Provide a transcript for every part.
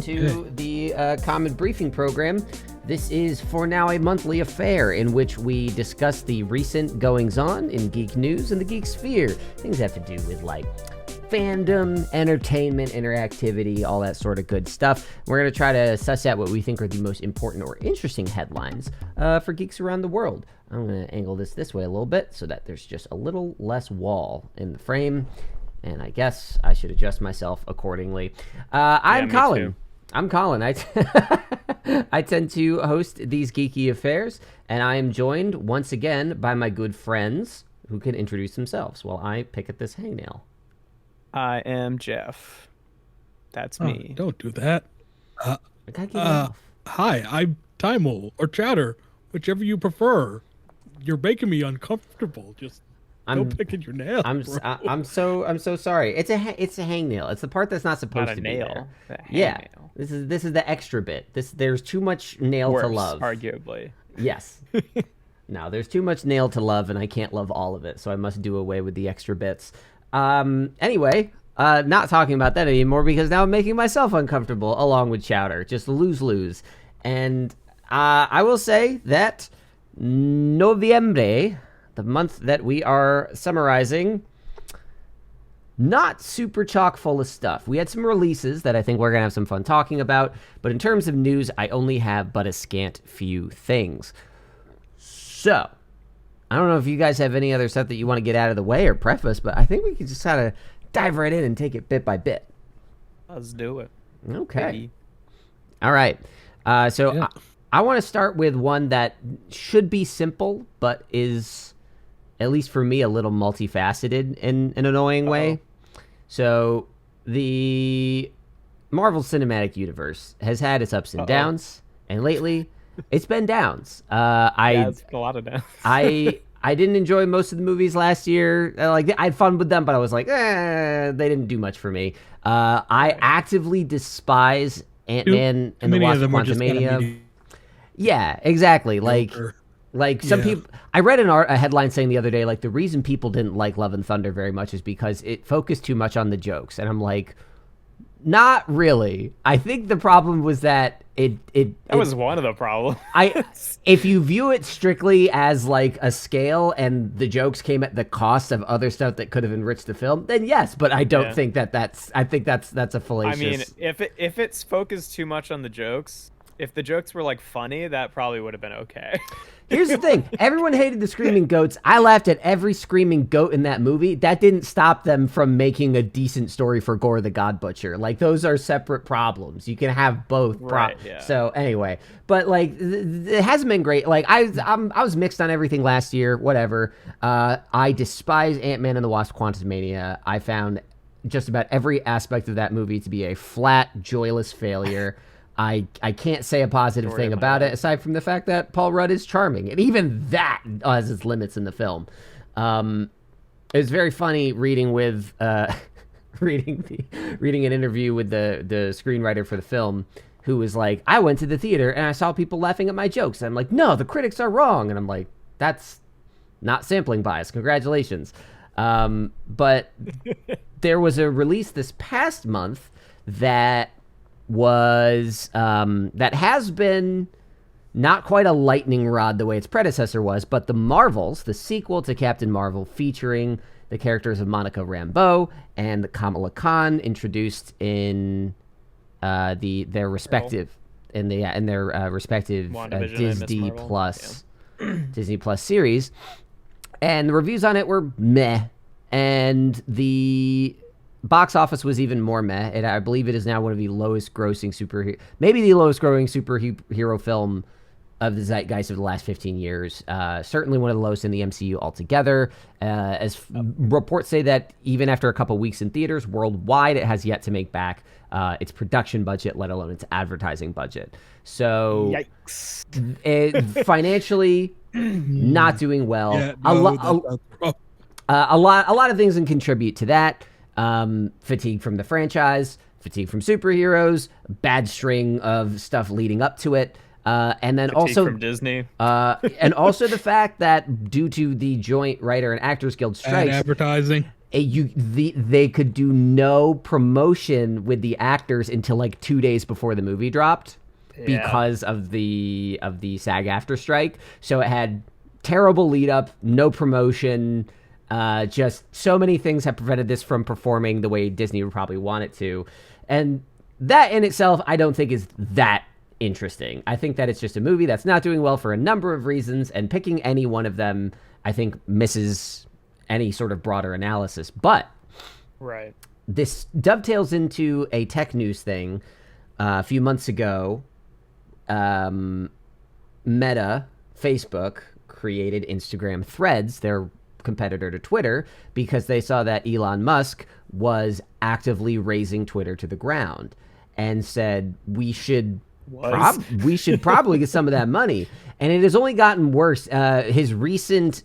to the Common Briefing Program. This is for now a monthly affair in which we discuss the recent goings-on in geek news and the geek sphere. Things that have to do with, like, fandom, entertainment, interactivity, all that sort of good stuff. We're going to try to suss out what we think are the most important or interesting headlines for geeks around the world. I'm going to angle this way a little bit so that there's just a little less wall in the frame. And I guess I should adjust myself accordingly. I'm Colin. Too. I'm Colin. I tend to host these geeky affairs, and I am joined once again by my good friends who can introduce themselves while I pick at this hangnail. I am Jeff. That's me. Don't do that. I gotta get it off. Hi, I'm Timel or Chatter, whichever you prefer. You're making me uncomfortable. Just don't pick at your nail. I'm so sorry. It's a hangnail. It's the part that's not supposed Not to a be nail. there. A Yeah, hangnail. this is the extra bit. There's too much nail Worse, to love. arguably. Yes. No, there's too much nail to love, and I can't love all of it, so I must do away with the extra bits. Anyway, not talking about that anymore because now I'm making myself uncomfortable along with Chowder. Just lose. And I will say that Noviembre, the month that we are summarizing, not super chock full of stuff. We had some releases that I think we're going to have some fun talking about, but in terms of news, I only have but a scant few things. So, I don't know if you guys have any other stuff that you want to get out of the way or preface, but I think we can just kind of dive right in and take it bit by bit. Let's do it. Okay. Maybe. All right. So Yeah. I want to start with one that should be simple, but is, at least for me, a little multifaceted in an annoying way. So the Marvel Cinematic Universe has had its ups and downs, and lately it's been downs. It's a lot of downs. I didn't enjoy most of the movies last year. Like, I had fun with them, but I was like, they didn't do much for me. I actively despise Ant-Man and the Wasp: Quantumania. Yeah, exactly. Like some people, I read a headline saying the other day, like, the reason people didn't like Love and Thunder very much is because it focused too much on the jokes. And I'm like, not really. I think the problem was that it was one of the problems. If you view it strictly as like a scale and the jokes came at the cost of other stuff that could have enriched the film, then yes, but I don't think that's a fallacious. I mean, if it's focused too much on the jokes, if the jokes were like funny, that probably would have been okay. Here's the thing. Everyone hated the screaming goats. I laughed at every screaming goat in that movie. That didn't stop them from making a decent story for Gore the God Butcher. Like, those are separate problems. You can have both. Right, yeah. So anyway, but like, it hasn't been great. Like, I was mixed on everything last year, whatever. I despise Ant-Man and the Wasp: Quantumania. I found just about every aspect of that movie to be a flat, joyless failure. I can't say a positive thing about it, aside from the fact that Paul Rudd is charming. And even that has its limits in the film. It was very funny reading reading an interview with the screenwriter for the film, who was like, I went to the theater and I saw people laughing at my jokes. And I'm like, no, the critics are wrong. And I'm like, that's not sampling bias. Congratulations. But there was a release this past month that has been not quite a lightning rod the way its predecessor was, but The Marvels, the sequel to Captain Marvel, featuring the characters of Monica Rambeau and Kamala Khan, introduced in their respective Disney Plus Disney Plus series, and the reviews on it were meh, and the box office was even more meh. And I believe it is now one of the lowest grossing superhero film of the zeitgeist of the last 15 years. Certainly one of the lowest in the MCU altogether. Reports say that even after a couple weeks in theaters worldwide, it has yet to make back its production budget, let alone its advertising budget. So, yikes! Financially, not doing well. Yeah, a lot of things can contribute to that. Fatigue from the franchise, fatigue from superheroes, bad string of stuff leading up to it, and then fatigue also from Disney, and also the fact that due to the joint writer and actors guild strikes, advertising, they could do no promotion with the actors until like 2 days before the movie dropped because of the SAG-AFTRA strike. So it had terrible lead up, no promotion. Just so many things have prevented this from performing the way Disney would probably want it to. And that in itself, I don't think is that interesting. I think that it's just a movie that's not doing well for a number of reasons, and picking any one of them, I think, misses any sort of broader analysis. But this dovetails into a tech news thing. A few months ago, Meta, Facebook, created Instagram Threads, their competitor to Twitter, because they saw that Elon Musk was actively razing Twitter to the ground and said we should probably get some of that money. And it has only gotten worse. His recent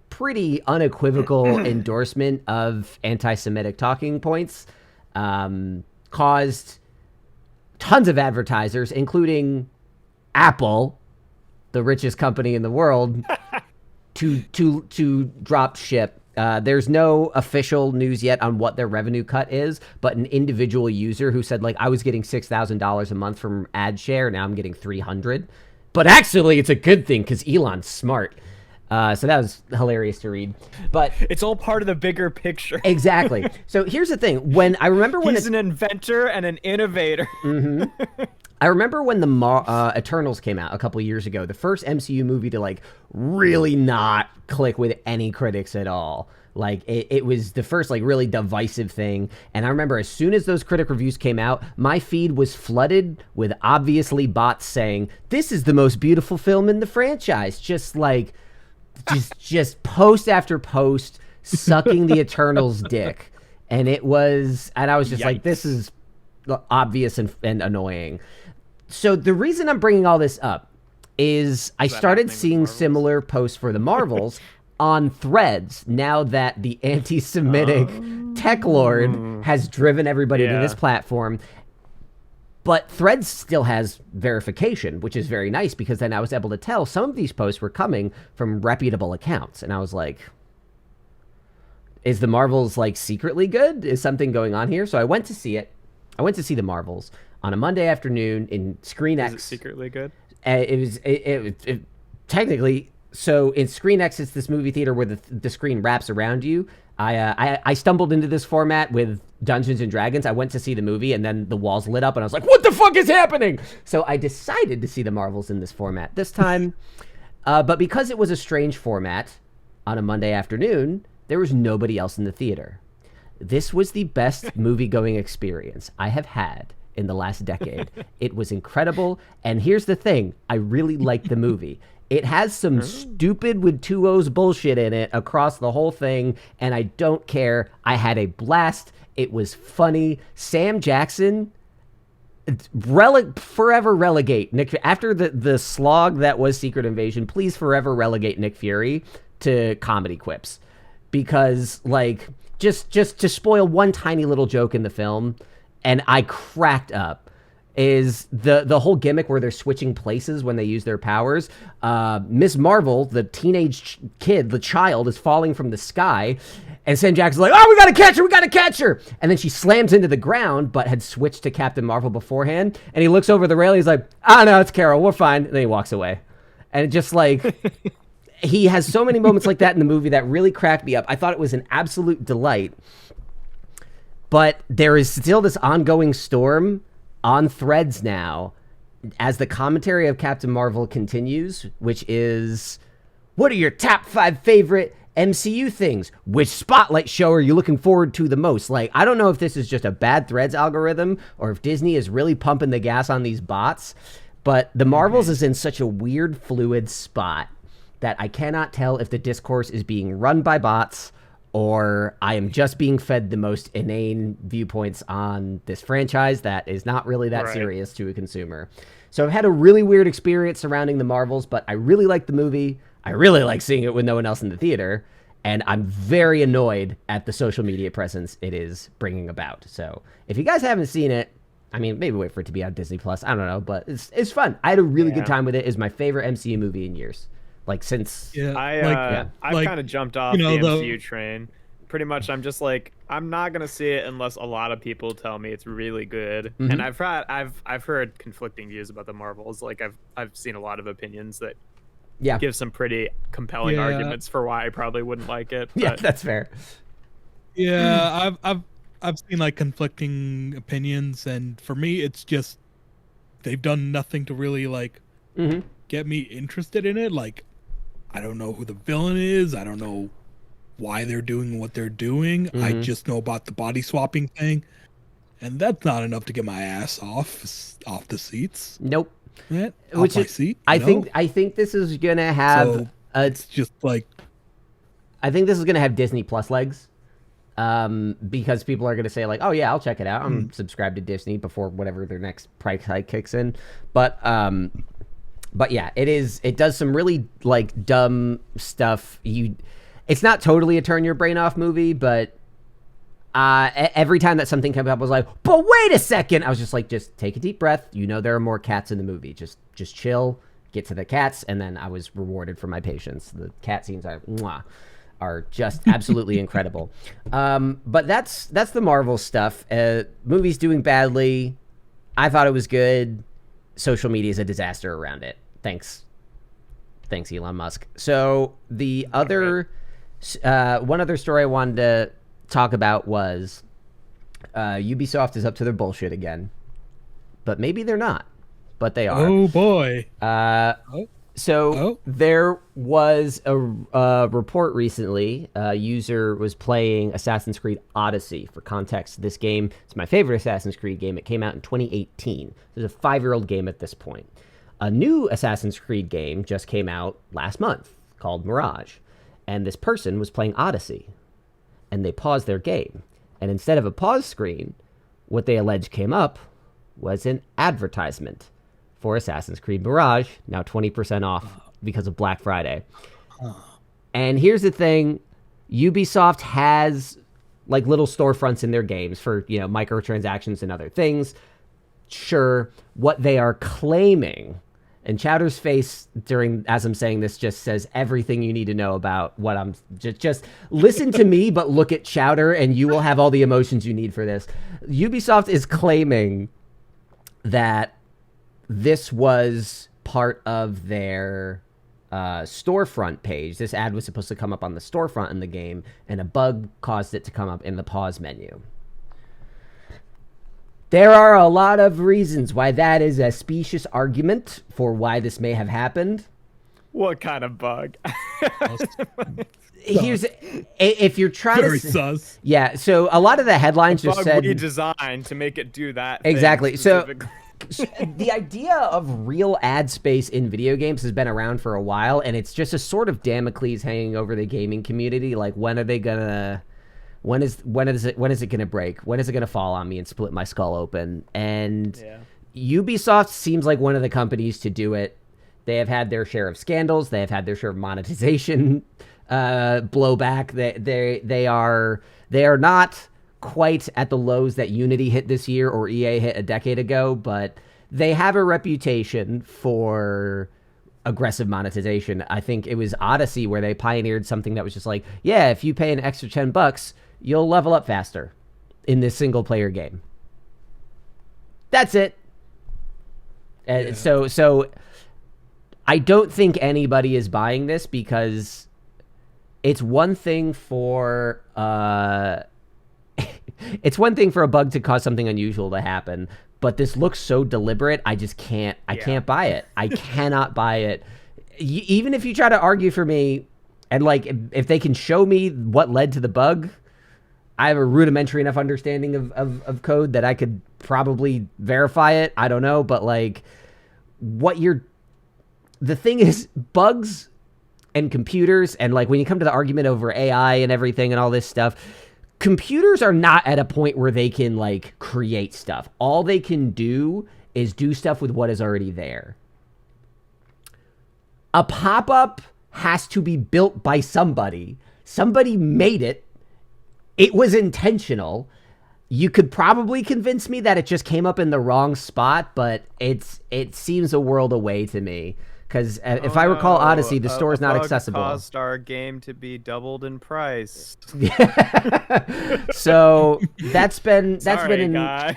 pretty unequivocal endorsement of anti-Semitic talking points caused tons of advertisers, including Apple, the richest company in the world, to drop ship. There's no official news yet on what their revenue cut is, but an individual user who said, like, I was getting $6,000 a month from ad share, now I'm getting $300. But actually, it's a good thing because Elon's smart. So that was hilarious to read. But it's all part of the bigger picture. Exactly. So here's the thing: he's an inventor and an innovator. Mm-hmm. I remember when the Eternals came out a couple years ago, the first MCU movie to like really not click with any critics at all. Like it was the first like really divisive thing. And I remember as soon as those critic reviews came out, my feed was flooded with obviously bots saying, "This is the most beautiful film in the franchise." Just post after post sucking the Eternals dick. And I was just like, this is obvious and annoying. So the reason I'm bringing all this up is I started seeing similar posts for the Marvels on Threads now that the anti-Semitic tech lord has driven everybody to this platform. But Threads still has verification, which is very nice, because then I was able to tell some of these posts were coming from reputable accounts. And I was like, is the Marvels like secretly good? Is something going on here? So I went to see it. I went to see the Marvels on a Monday afternoon in Screen X. Is it secretly good? It technically. So in Screen X, it's this movie theater where the screen wraps around you. I stumbled into this format with Dungeons and Dragons. I went to see the movie, and then the walls lit up, and I was like, what the fuck is happening? So I decided to see the Marvels in this format this time. But because it was a strange format on a Monday afternoon, there was nobody else in the theater. This was the best movie-going experience I have had in the last decade. It was incredible. And here's the thing. I really liked the movie. It has some stupid with two O's bullshit in it across the whole thing, and I don't care. I had a blast. It was funny. Sam Jackson, forever relegate Nick. After the slog that was Secret Invasion, please forever relegate Nick Fury to comedy quips. Because, like, just to spoil one tiny little joke in the film, and I cracked up, is the whole gimmick where they're switching places when they use their powers. Miss Marvel, the teenage kid, the child, is falling from the sky, and Sam Jackson's like, oh, we gotta catch her! And then she slams into the ground, but had switched to Captain Marvel beforehand, and he looks over the rail, he's like, no, it's Carol, we're fine, and then he walks away. And just like... He has so many moments like that in the movie that really cracked me up. I thought it was an absolute delight. But there is still this ongoing storm on Threads now as the commentary of Captain Marvel continues, which is, what are your top 5 favorite MCU things? Which spotlight show are you looking forward to the most? Like, I don't know if this is just a bad Threads algorithm or if Disney is really pumping the gas on these bots, but the Marvels is in such a weird, fluid spot that I cannot tell if the discourse is being run by bots or I am just being fed the most inane viewpoints on this franchise that is not really that serious to a consumer. So I've had a really weird experience surrounding the Marvels, but I really like the movie. I really like seeing it with no one else in the theater. And I'm very annoyed at the social media presence it is bringing about. So if you guys haven't seen it, I mean, maybe wait for it to be on Disney Plus. I don't know, but it's fun. I had a really good time with it. It's my favorite MCU movie in years. Like since I've kind of jumped off the MCU train pretty much I'm just like, I'm not gonna see it unless a lot of people tell me it's really good. Mhm. And I've heard conflicting views about the Marvels. Like I've seen a lot of opinions that Yeah. give some pretty compelling Yeah. arguments for why I probably wouldn't like it. Yeah, But that's fair. Yeah, I've seen like conflicting opinions, and for me, it's just they've done nothing to really like Mm-hmm. get me interested in it. Like, I don't know who the villain is. I don't know why they're doing what they're doing. I Mhm. just know about the body swapping thing, and that's not enough to get my ass off the seats. Nope. Off Which my is, seat. I you know? think this is gonna have So, it's just like, I think this is gonna have Disney Plus legs, because people are gonna say like, oh yeah, I'll check it out. I'm subscribed to Disney before whatever their next price hike kicks in. But yeah, it does some really like dumb stuff. It's not totally a turn your brain off movie, but every time that something came up, I was like, but wait a second. I was just like, just take a deep breath. You know, there are more cats in the movie. Just chill, get to the cats. And then I was rewarded for my patience. The cat scenes are just absolutely incredible. But that's the Marvel stuff. Movie's doing badly. I thought it was good. Social media is a disaster around it. Thanks, Elon Musk. So the other, one other story I wanted to talk about was Ubisoft is up to their bullshit again, but maybe they're not, but they are. oh boy. So there was a report recently. A user was playing Assassin's Creed Odyssey. For context, this game is my favorite Assassin's Creed game. It came out in 2018. It's a 5-year-old game at this point. A new Assassin's Creed game just came out last month called Mirage. And this person was playing Odyssey. And they paused their game. And instead of a pause screen, what they alleged came up was an advertisement for Assassin's Creed Mirage, now 20% off because of Black Friday. And here's the thing, Ubisoft has like little storefronts in their games for, you know, microtransactions and other things. Sure, what they are claiming, and Chowder's face as I'm saying this just says everything you need to know about what I'm just listen to me, but look at Chowder and you will have all the emotions you need for this. Ubisoft is claiming that this was part of their storefront page. This ad was supposed to come up on the storefront in the game, and a bug caused it to come up in the pause menu. There are a lot of reasons why that is a specious argument for why this may have happened. what kind of bug? Here's, if you're trying Very to sus. yeah, so a lot of the headlines just Bug said redesigned to make it do that thing exactly. So specifically. the idea of real ad space in video games has been around for a while, and it's just a sort of Damocles hanging over the gaming community. Like, when are they gonna? When is it gonna break? When is it gonna fall on me and split my skull open? And Yeah. Ubisoft seems like one of the companies to do it. They have had their share of scandals. They have had their share of monetization blowback. They are not quite at the lows that Unity hit this year or EA hit a decade ago, but they have a reputation for aggressive monetization. I think it was Odyssey where they pioneered something that was just like, yeah, if you pay an extra $10, you'll level up faster in this single player game. That's it. And so I don't think anybody is buying this, because it's one thing for it's one thing for a bug to cause something unusual to happen, but this looks so deliberate. I just can't. I can't buy it. I cannot buy it. Even if you try to argue for me, and like if they can show me what led to the bug, I have a rudimentary enough understanding of code that I could probably verify it. I don't know, but like the thing is, bugs and computers, and like when you come to the argument over AI and everything and all this stuff, computers are not at a point where they can like create stuff. All they can do is do stuff with what is already there. A pop-up has to be built by somebody. Somebody made it. It was intentional. You could probably convince me that it just came up in the wrong spot, but it seems a world away to me. Because if I recall Odyssey, the store is not bug accessible. Caused our game to be doubled in price. So that's been Sorry, an guy.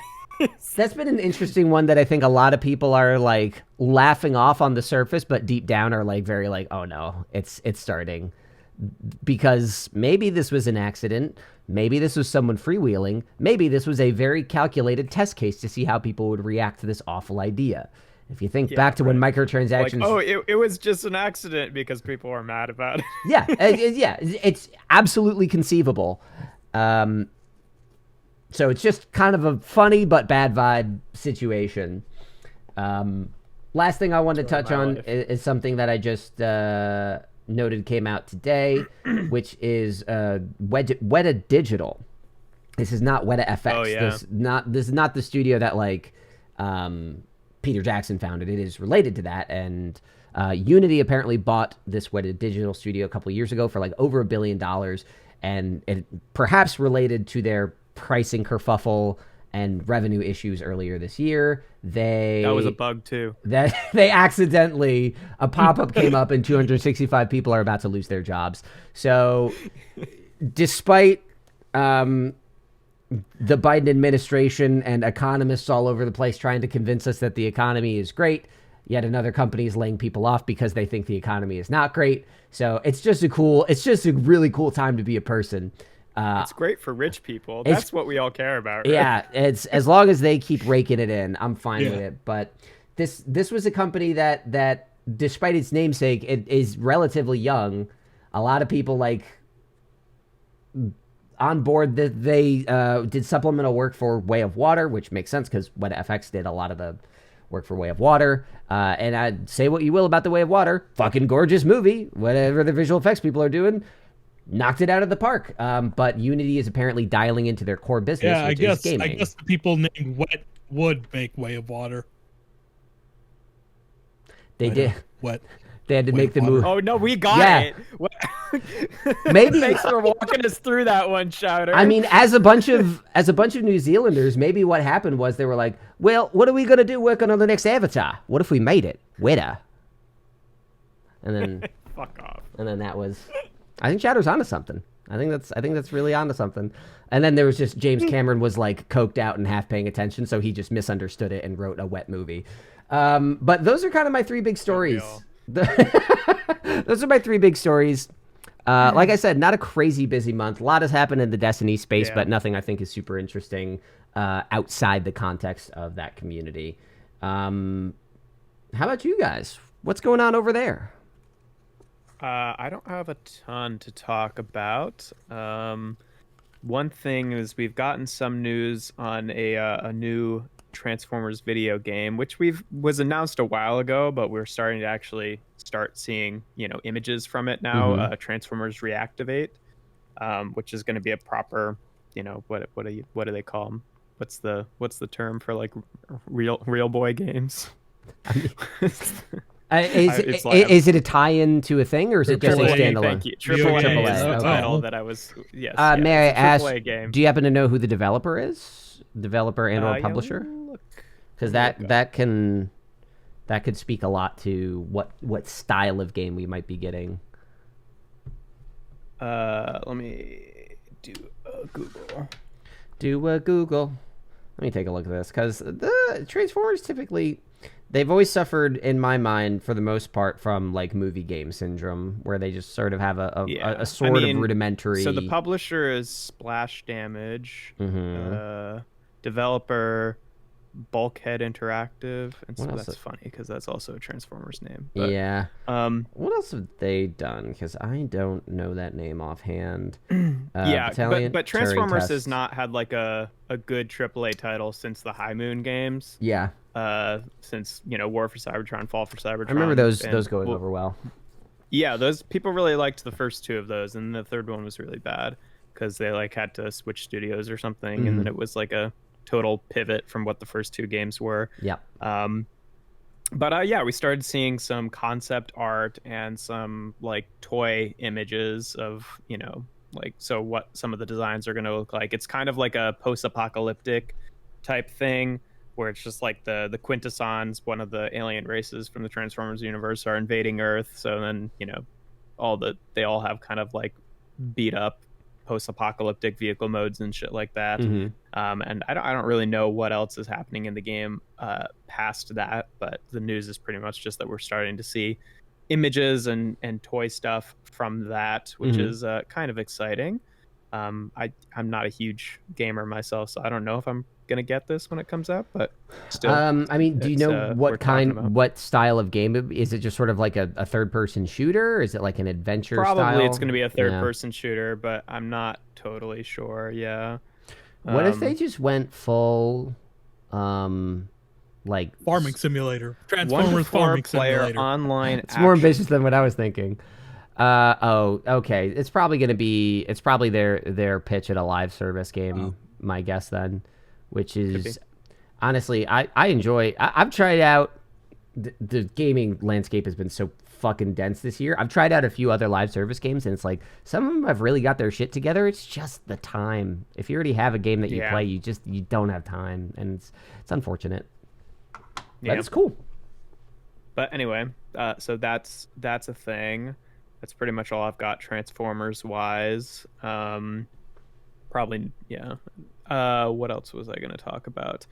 that's been an interesting one that I think a lot of people are like laughing off on the surface, but deep down are like very like, oh no, it's starting. Because maybe this was an accident, maybe this was someone freewheeling, maybe this was a very calculated test case to see how people would react to this awful idea. If you think back to when microtransactions, it was just an accident because people were mad about it. yeah, it's absolutely conceivable. So it's just kind of a funny but bad vibe situation. Last thing I wanted to touch on is something that I just noted came out today, which is Weta Digital. This is not Weta FX. Oh, yeah. This is not the studio that like Peter Jackson founded. It is related to that, and Unity apparently bought this Weta Digital studio a couple years ago for like over $1 billion, and it perhaps related to their pricing kerfuffle and revenue issues earlier this year. That was a bug too. That they accidentally, a pop-up came up and 265 people are about to lose their jobs. So despite the Biden administration and economists all over the place trying to convince us that the economy is great, yet another company is laying people off because they think the economy is not great. So it's just a really cool time to be a person. It's great for rich people. That's what we all care about, right? Yeah, it's as long as they keep raking it in, I'm fine with it. But this was a company that despite its namesake, it is relatively young. A lot of people like on board that they did supplemental work for Way of Water, which makes sense because Weta FX did a lot of the work for Way of Water. And I'd say what you will about the Way of Water, fucking gorgeous movie. Whatever the visual effects people are doing, knocked it out of the park. But Unity is apparently dialing into their core business, which is gaming. I guess the people named Wet would make Way of Water. They did. Wet. They had to make the move. Oh no, we got it. Maybe thanks for walking us through that one, Shouter. I mean, as a bunch of New Zealanders, maybe what happened was they were like, "Well, what are we gonna do working on the next Avatar? What if we made it Weta?" And then fuck off. And then that was. I think Shadow's onto something. I think that's really onto something. And then there was just James Cameron was like coked out and half paying attention, so he just misunderstood it and wrote a wet movie. But those are kind of my three big stories. Those are my three big stories. Like I said, not a crazy busy month. A lot has happened in the Destiny space, but nothing I think is super interesting outside the context of that community. How about you guys? What's going on over there? I don't have a ton to talk about. One thing is we've gotten some news on a new Transformers video game, which was announced a while ago, but we're starting to actually start seeing images from it now. Transformers Reactivate, which is going to be a proper what do they call them? What's the term for like real boy games? Is it a tie-in to a thing, or is it just a standalone? Thank you. Triple A is the title that I was. Yes. May I ask? Game. Do you happen to know who the developer is? Developer and/or publisher? Because that could speak a lot to what style of game we might be getting. Let me do a Google. Let me take a look at this, because the Transformers typically, they've always suffered, in my mind, for the most part, from like movie game syndrome, where they just sort of have a sort of rudimentary. So the publisher is Splash Damage, developer Bulkhead Interactive, and so that's funny because that's also a Transformers name. But, yeah. What else have they done? Because I don't know that name offhand. But Transformers has not had like a good AAA title since the High Moon games. Yeah. Since War for Cybertron, Fall for Cybertron. I remember those going over well. Yeah, those people really liked the first two of those, and the third one was really bad because they like had to switch studios or something, and then it was like a total pivot from what the first two games were. Yeah. But we started seeing some concept art and some like toy images of what some of the designs are going to look like. It's kind of like a post-apocalyptic type thing. where it's just like the Quintessons, one of the alien races from the Transformers universe, are invading Earth. So then, they all have kind of like beat up post-apocalyptic vehicle modes and shit like that. Mm-hmm. And I don't really know what else is happening in the game past that, but the news is pretty much just that we're starting to see images and toy stuff from that, which is kind of exciting. I'm not a huge gamer myself, so I don't know if I'm gonna get this when it comes out, but still. I mean, do you know what style of game is it? Just sort of like a third-person shooter? Is it like an adventure Probably style? It's going to be a third-person shooter, but I'm not totally sure. Yeah. What if they just went full, like farming simulator, Transformers farming simulator, online? It's more ambitious than what I was thinking. Okay. It's probably their pitch at a live service game. My guess then, which is honestly, I enjoy. I've tried out the gaming landscape has been so fucking dense this year. I've tried out a few other live service games, and it's like some of them have really got their shit together. It's just the time. If you already have a game that you play, you don't have time, and it's unfortunate. But it's cool. But anyway, so that's a thing. That's pretty much all I've got Transformers wise. Probably, yeah. What else was I going to talk about?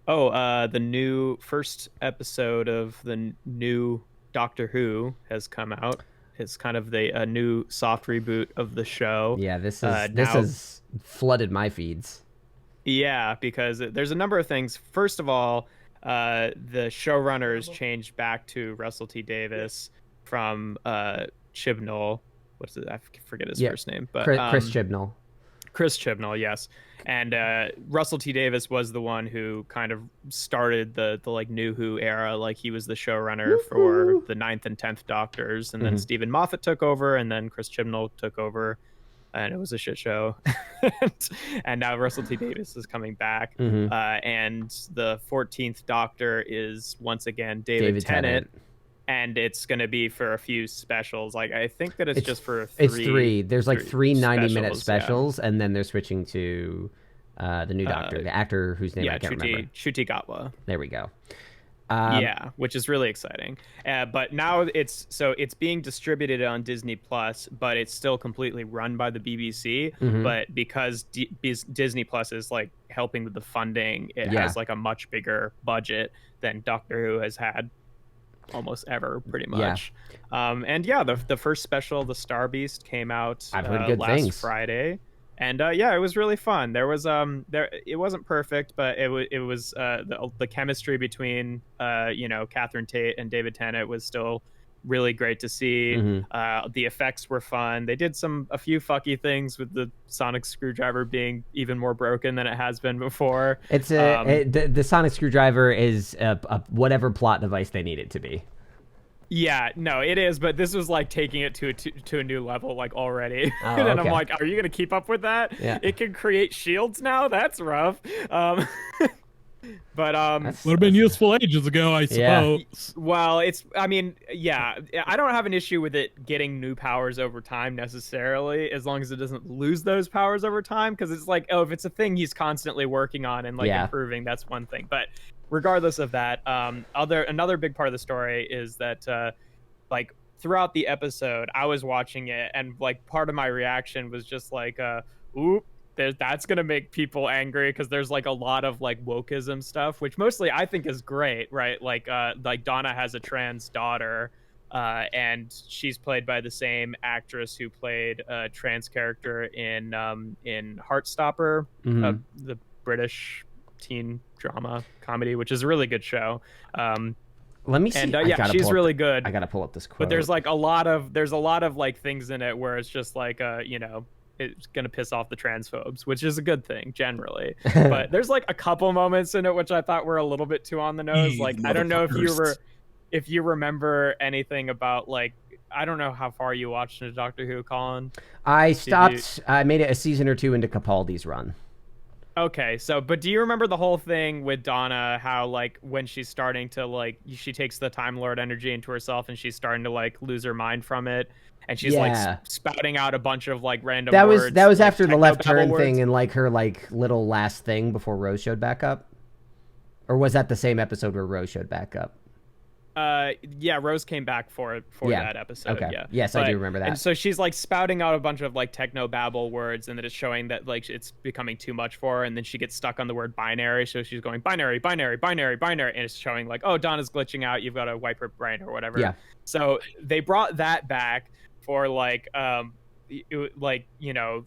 The new first episode of the new Doctor Who has come out. It's kind of a new soft reboot of the show. Yeah, this has flooded my feeds. Yeah, because there's a number of things. First of all, the showrunners changed back to Russell T Davies from Chibnall. What's it? I forget his first name, but Chris Chibnall. Chris Chibnall, yes. And Russell T Davies was the one who kind of started the like New Who era. Like he was the showrunner for the 9th and 10th Doctors, and then Stephen Moffat took over, and then Chris Chibnall took over, and it was a shit show. And now Russell T Davies is coming back, and the 14th Doctor is once again David Tennant. And it's going to be for a few specials. Like, I think that it's just for three. It's three. There's like three 90-minute specials, and then they're switching to the new Doctor, the actor whose name I can't remember. Ncuti Gatwa. There we go. Which is really exciting. But now it's being distributed on Disney Plus, but it's still completely run by the BBC. But because Disney Plus is like helping with the funding, it has like a much bigger budget than Doctor Who has had almost ever, pretty much. The first special, the Star Beast, came out last Friday, and it was really fun. There was it wasn't perfect, but it was the chemistry between Catherine Tate and David Tennant was still really great to see. The effects were fun. They did a few fucky things with the sonic screwdriver being even more broken than it has been before. It's the sonic screwdriver is a whatever plot device they need it to be. Yeah, no, it is, but this was like taking it to a new level like already. And I'm like, are you gonna keep up with that? Yeah. It can create shields now? That's rough. But would have been useful ages ago, I suppose. Yeah. Well, I don't have an issue with it getting new powers over time necessarily, as long as it doesn't lose those powers over time. Because it's like, if it's a thing he's constantly working on and like improving, that's one thing. But regardless of that, another big part of the story is that like throughout the episode, I was watching it, and like part of my reaction was just like, oop. That's gonna make people angry because there's like a lot of like wokeism stuff, which mostly I think is great, right? Like Donna has a trans daughter, and she's played by the same actress who played a trans character in Heartstopper, the British teen drama comedy, which is a really good show. Let me see. And she's really good. I gotta pull up this quote. But there's a lot of like things in it where it's just like it's gonna piss off the transphobes, which is a good thing generally. But there's like a couple moments in it which I thought were a little bit too on the nose. Like I don't know if you remember anything about like, I don't know how far you watched into Doctor Who, Colin. I stopped. I made it a season or two into Capaldi's run. Okay, but do you remember the whole thing with Donna, how like when she's starting to like, she takes the Time Lord energy into herself and she's starting to like lose her mind from it, and she's like spouting out a bunch of like random words. That was like, after the left turn thing and like her like little last thing before Rose showed back up. Or was that the same episode where Rose showed back up? Yeah, Rose came back for that episode. Okay. Yeah. Yes, I do remember that. And so she's like spouting out a bunch of like techno babble words, and then it's showing that like it's becoming too much for her, and then she gets stuck on the word binary, so she's going binary, binary, binary, binary, and it's showing like, oh, Donna's glitching out, you've got to wipe her brain or whatever. Yeah. So they brought that back for like when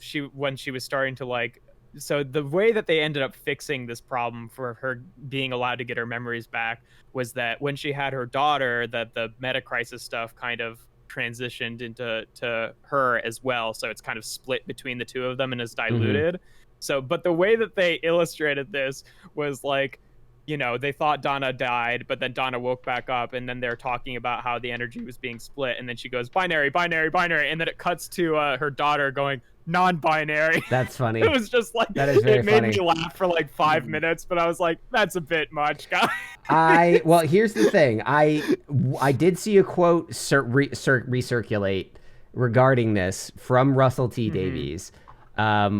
she was starting to like. So the way that they ended up fixing this problem for her being allowed to get her memories back was that when she had her daughter, that the meta crisis stuff kind of transitioned into her as well. So it's kind of split between the two of them and is diluted. Mm-hmm. So, but the way that they illustrated this was like, they thought Donna died, but then Donna woke back up, and then they're talking about how the energy was being split, and then she goes binary, binary, binary, and then it cuts to her daughter going non-binary. That's funny. It was just like, that is very funny. It made me laugh for like 5 minutes, but I was like, that's a bit much, guys. Well, here's the thing. I did see a quote recirculate regarding this from Russell T. Davies,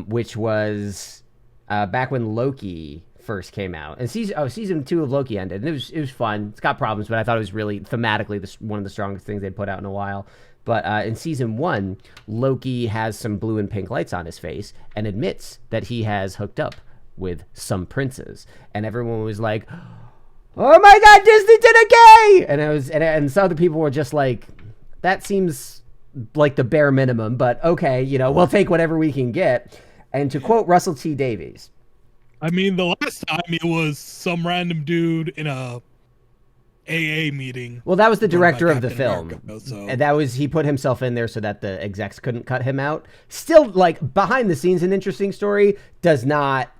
which was back when Loki first came out, and season 2 of Loki ended, and it was fun. It's got problems, but I thought it was really thematically one of the strongest things they'd put out in a while. But in season 1, Loki has some blue and pink lights on his face and admits that he has hooked up with some princes, and everyone was like, "Oh my God, Disney did it gay!" And some other people were just like, "That seems like the bare minimum, but okay, we'll take whatever we can get." And to quote Russell T. Davies, I mean, the last time it was some random dude in a AA meeting. Well, that was the director of the film. America, so. And he put himself in there so that the execs couldn't cut him out. Still, like, behind the scenes, an interesting story does not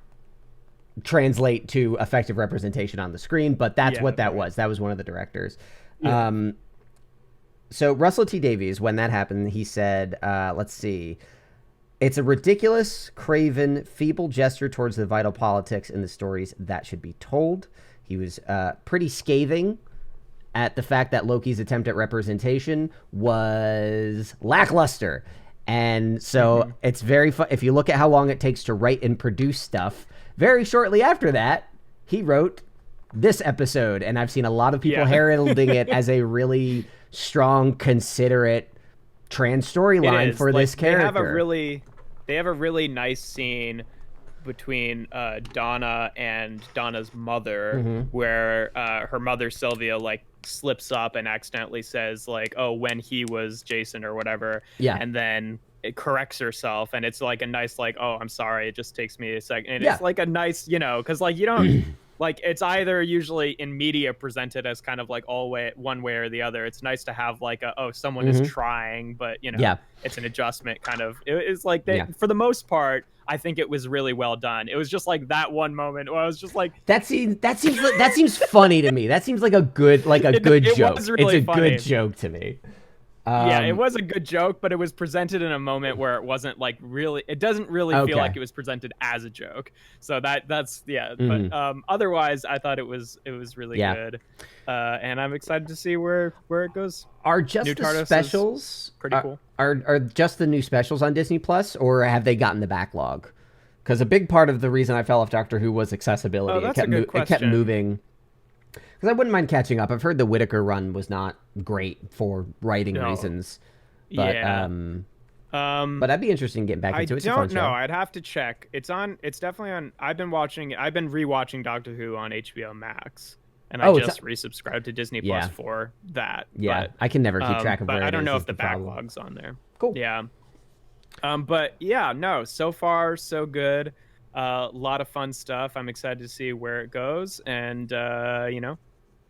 translate to effective representation on the screen, but that's what that was. That was one of the directors. Yeah. So Russell T. Davies, when that happened, he said, let's see, "It's a ridiculous, craven, feeble gesture towards the vital politics in the stories that should be told." He was pretty scathing at the fact that Loki's attempt at representation was lackluster. And so it's very fun. If you look at how long it takes to write and produce stuff, very shortly after that, he wrote this episode. And I've seen a lot of people heralding it as a really strong, considerate trans storyline for this character. They have a really nice scene between Donna and Donna's mother, where her mother Sylvia like slips up and accidentally says like, "Oh, when he was Jason" or whatever, and then it corrects herself, and it's like a nice like, "Oh, I'm sorry, it just takes me a second." And it's like a nice, because like you don't like, it's either usually in media presented as kind of like one way or the other. It's nice to have like someone is trying, but it's an adjustment kind of. It's like for the most part, I think it was really well done. It was just like that one moment where I was just like, that seems funny to me. That seems like a good joke. Was really funny. Good joke to me. It was a good joke, but it was presented in a moment where it wasn't like really. It doesn't really feel like it was presented as a joke. So that's. But otherwise, I thought it was really good, and I'm excited to see where it goes. Are just the specials pretty cool? Are just the new specials on Disney Plus, or have they gotten the backlog? Because a big part of the reason I fell off Doctor Who was accessibility. Oh, it kept moving. Because I wouldn't mind catching up. I've heard the Whittaker run was not great for writing reasons. But but I'd be interested in getting back into it. It's a fun show. I'd have to check. It's definitely on. I've been rewatching Doctor Who on HBO Max, and I just resubscribed to Disney Plus for that. Yeah, but, I can never keep track of where it is. But I don't know if the backlog's on there. Cool. Yeah. But yeah, no. So far, so good. A lot of fun stuff. I'm excited to see where it goes, and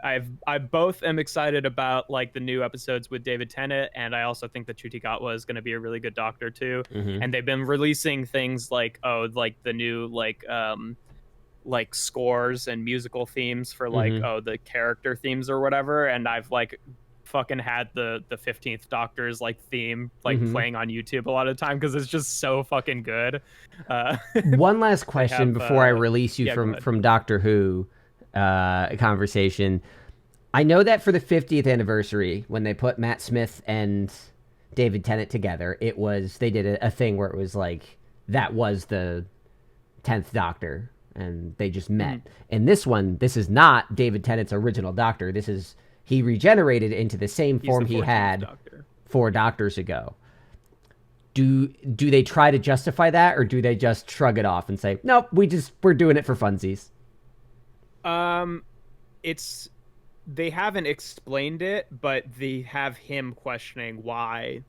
I both am excited about like the new episodes with David Tennant, and I also think that Ncuti Gatwa is going to be a really good Doctor too. And they've been releasing things like the new like scores and musical themes for like the character themes or whatever, and I've like fucking had the 15th Doctor's like theme like playing on YouTube a lot of the time because it's just so fucking good. One last question before I release you from Doctor Who conversation. I know that for the 50th anniversary, when they put Matt Smith and David Tennant together, they did a thing where it was like that was the 10th Doctor, and they just met. In this one, this is not David Tennant's original Doctor. He regenerated into the same form he had Doctor. 4 Doctors ago. Do they try to justify that, or do they just shrug it off and say, nope, we're doing it for funsies? They haven't explained it, but they have him questioning why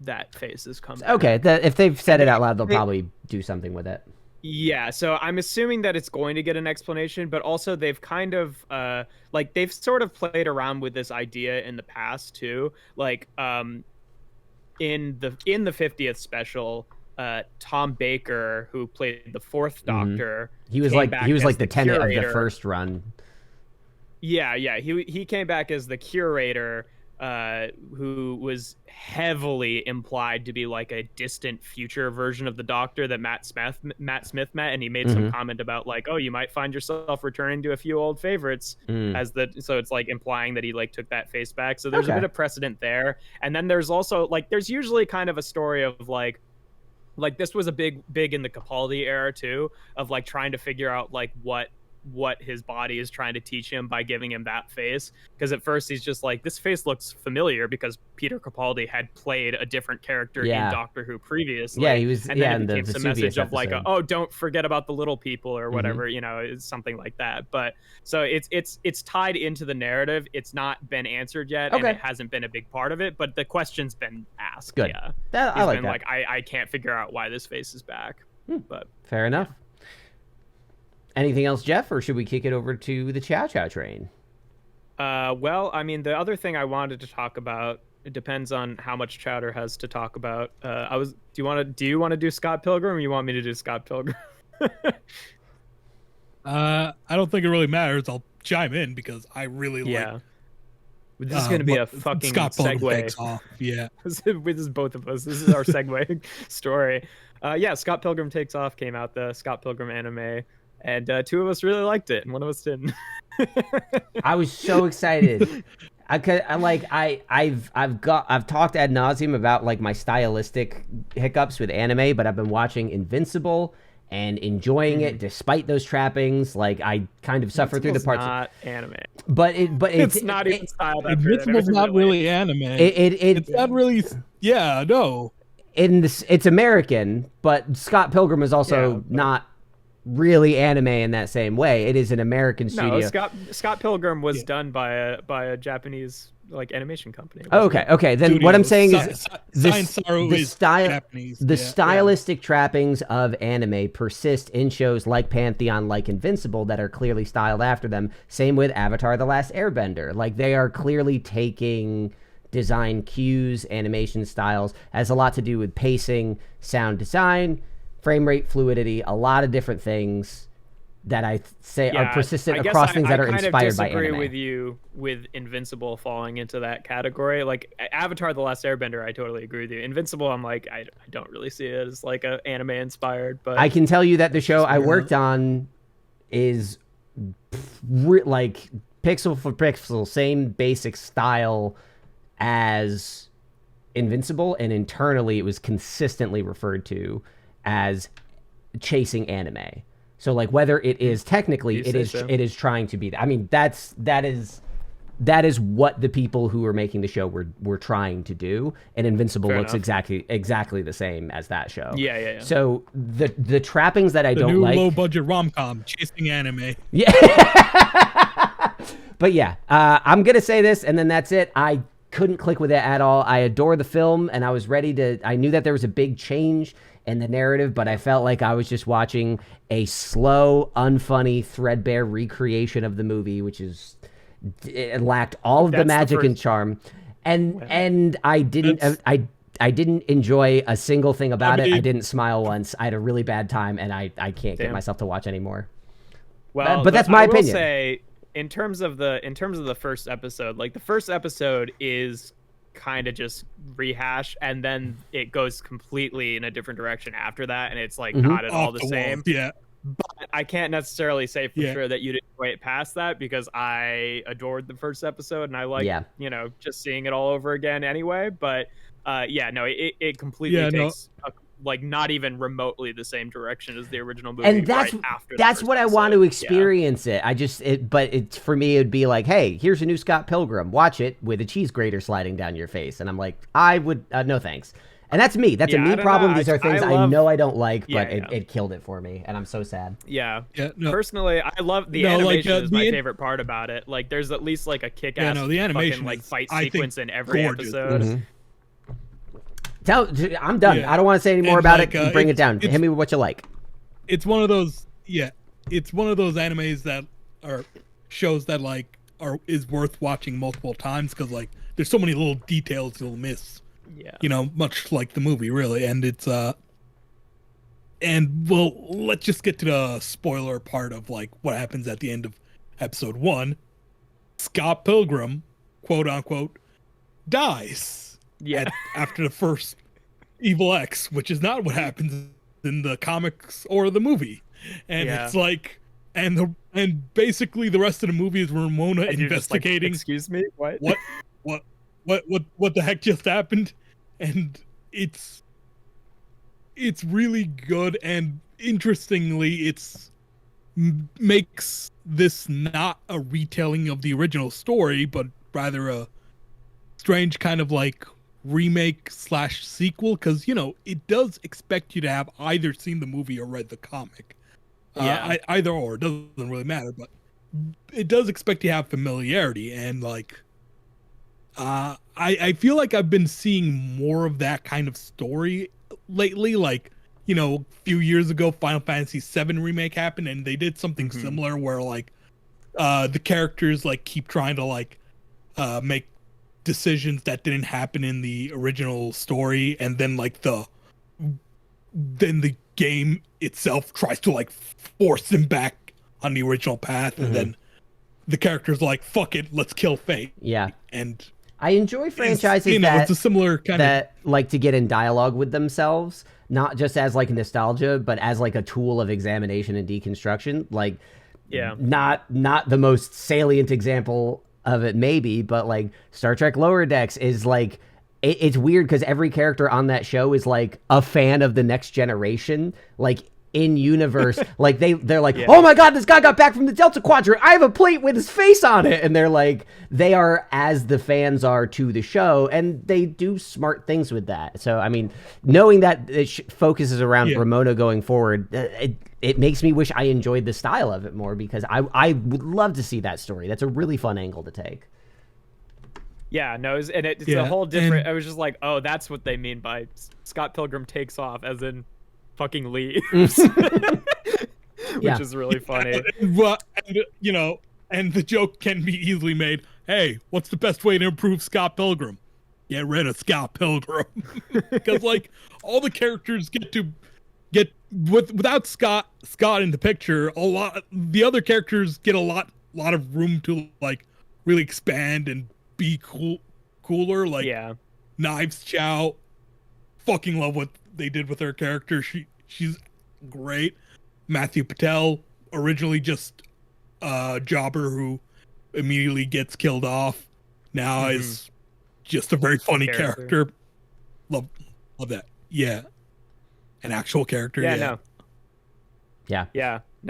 that face is coming. Okay, if they've said it out loud, they'll probably do something with it. Yeah, so I'm assuming that it's going to get an explanation, but also they've kind of they've sort of played around with this idea in the past too. Like in the 50th special, Tom Baker, who played the 4th Doctor, he was like the Tennant of the first run. Yeah, he came back as the curator, who was heavily implied to be like a distant future version of the Doctor that Matt Smith met, and he made some comment about like, oh, you might find yourself returning to a few old favorites so it's like implying that he like took that face back. So there's a bit of precedent there, and then there's also like there's usually kind of a story of like this was a big in the Capaldi era too, of like trying to figure out like what his body is trying to teach him by giving him that face, because at first he's just like, this face looks familiar because Peter Capaldi had played a different character in Doctor Who previously. He was, and then it became the some message of like, episode. oh, don't forget about the little people or whatever, you know, it's something like that. But so it's tied into the narrative. It's not been answered yet, and it hasn't been a big part of it, but the question's been asked. Good. Yeah, I like that. Like, I can't figure out why this face is back. But fair enough. Anything else, Jeff, or should we kick it over to the Chow Chow train? Well, I mean, the other thing I wanted to talk about, it depends on how much Chowder has to talk about. Do you want to do Scott Pilgrim, or you want me to do Scott Pilgrim? I don't think it really matters. I'll chime in because I really like. This is going to be a fucking Scott Pilgrim segue. takes off. Yeah, this is both of us. This is our segue story. Scott Pilgrim Takes Off came out, the Scott Pilgrim anime. And 2 of us really liked it, and 1 of us didn't. I was so excited. I've talked ad nauseum about like my stylistic hiccups with anime, but I've been watching Invincible and enjoying it despite those trappings. Like, I kind of suffer through the parts. It's not anime, but it's not even styled. Invincible's not really anime. It's not really. Yeah, no. It's American, but Scott Pilgrim is also not really anime in that same way. It is an American studio. No, Scott Pilgrim was done by a Japanese like animation company. Okay. Then what I'm saying is the stylistic trappings of anime persist in shows like Pantheon, like Invincible, that are clearly styled after them. Same with Avatar: The Last Airbender. Like, they are clearly taking design cues, animation styles. Has a lot to do with pacing, sound design, frame rate, fluidity, a lot of different things that I say are persistent across things that are inspired by anime. I disagree with you with Invincible falling into that category. Like, Avatar: The Last Airbender, I totally agree with you. Invincible, I'm like, I don't really see it as like a anime inspired. But I can tell you that the show I worked on is like pixel for pixel, same basic style as Invincible, and internally it was consistently referred to as chasing anime. So like, whether it is technically it is trying to be that. I mean, that is what the people who were making the show were trying to do, and Invincible looks exactly the same as that show. Yeah. So the trappings that I don't like, low budget rom-com chasing anime. Yeah. But yeah, I'm gonna say this, and then that's it. I couldn't click with it at all. I adore the film, and I was ready to. I knew that there was a big change in the narrative, but I felt like I was just watching a slow, unfunny, threadbare recreation of the movie, which is, it lacked all of the magic and charm, and I didn't enjoy a single thing about it. I didn't smile once. I had a really bad time, and I can't get myself to watch anymore. Well, but that's my opinion. I will say, in terms of the first episode, like, the first episode is kind of just rehash, and then it goes completely in a different direction after that, and it's like not at all the same. Yeah. But I can't necessarily say for sure that you didn't wait past that, because I adored the first episode, and I like just seeing it all over again anyway. But it completely takes a like not even remotely the same direction as the original movie. And that's right after that's the what first I want to episode. experience it. But it's for me it'd be like, hey, here's a new Scott Pilgrim. Watch it with a cheese grater sliding down your face, and I'm like, I would no thanks. And that's me. That's a me problem. Know. These are things I know I don't like, but it killed it for me, and I'm so sad. Yeah. No. Personally, I love the animation is my favorite part about it. Like, there's at least like a kick-ass the animation fucking, like fight I sequence in every gorgeous. episode. I'm done. I don't want to say any more about it. Bring it down. Hit me with what you like. It's one of those. Yeah, it's one of those animes that are shows that like is worth watching multiple times because like there's so many little details you'll miss. Yeah. Much like the movie, really. And it's and well, let's just get to the spoiler part of like what happens at the end of episode 1. Scott Pilgrim, quote unquote, dies. Yeah. After the first Evil X, which is not what happens in the comics or the movie. And it's like and basically the rest of the movie is Ramona investigating. Like, excuse me? What the heck just happened? And it's really good, and interestingly it's makes this not a retelling of the original story, but rather a strange kind of like remake / sequel, because it does expect you to have either seen the movie or read the comic. Either or, it doesn't really matter, but it does expect you to have familiarity. And like I feel like I've been seeing more of that kind of story lately. Like, a few years ago, Final Fantasy VII Remake happened, and they did something similar where, like, the characters, like, keep trying to, like, make decisions that didn't happen in the original story, and then, like, then the game itself tries to, like, force them back on the original path, and then the character's like, fuck it, let's kill Fate. Yeah. And I enjoy franchises it's a similar kind that like to get in dialogue with themselves, not just as like nostalgia, but as like a tool of examination and deconstruction. Like, not the most salient example of it, maybe, but like Star Trek Lower Decks is like it's weird because every character on that show is like a fan of the Next Generation, like in universe. Like they're like, oh my god, this guy got back from the Delta Quadrant, I have a plate with his face on it, and they're like, they are as the fans are to the show, and they do smart things with that. So I mean, knowing that it focuses around Ramona going forward, it makes me wish I enjoyed the style of it more, because I would love to see that story. That's a really fun angle to take. Yeah, no, it's a whole different. I was just like, oh, that's what they mean by Scott Pilgrim takes off, as in fucking leaves, which is really funny. And the joke can be easily made. Hey, what's the best way to improve Scott Pilgrim? Get rid of Scott Pilgrim, because like all the characters get without Scott in the picture. The other characters get a lot of room to like really expand and be cooler. Like Knives Chow, fucking love what they did with her character. She's great. Matthew Patel, originally just a jobber who immediately gets killed off, now is just a very funny character. Love that. Yeah, an actual character. No,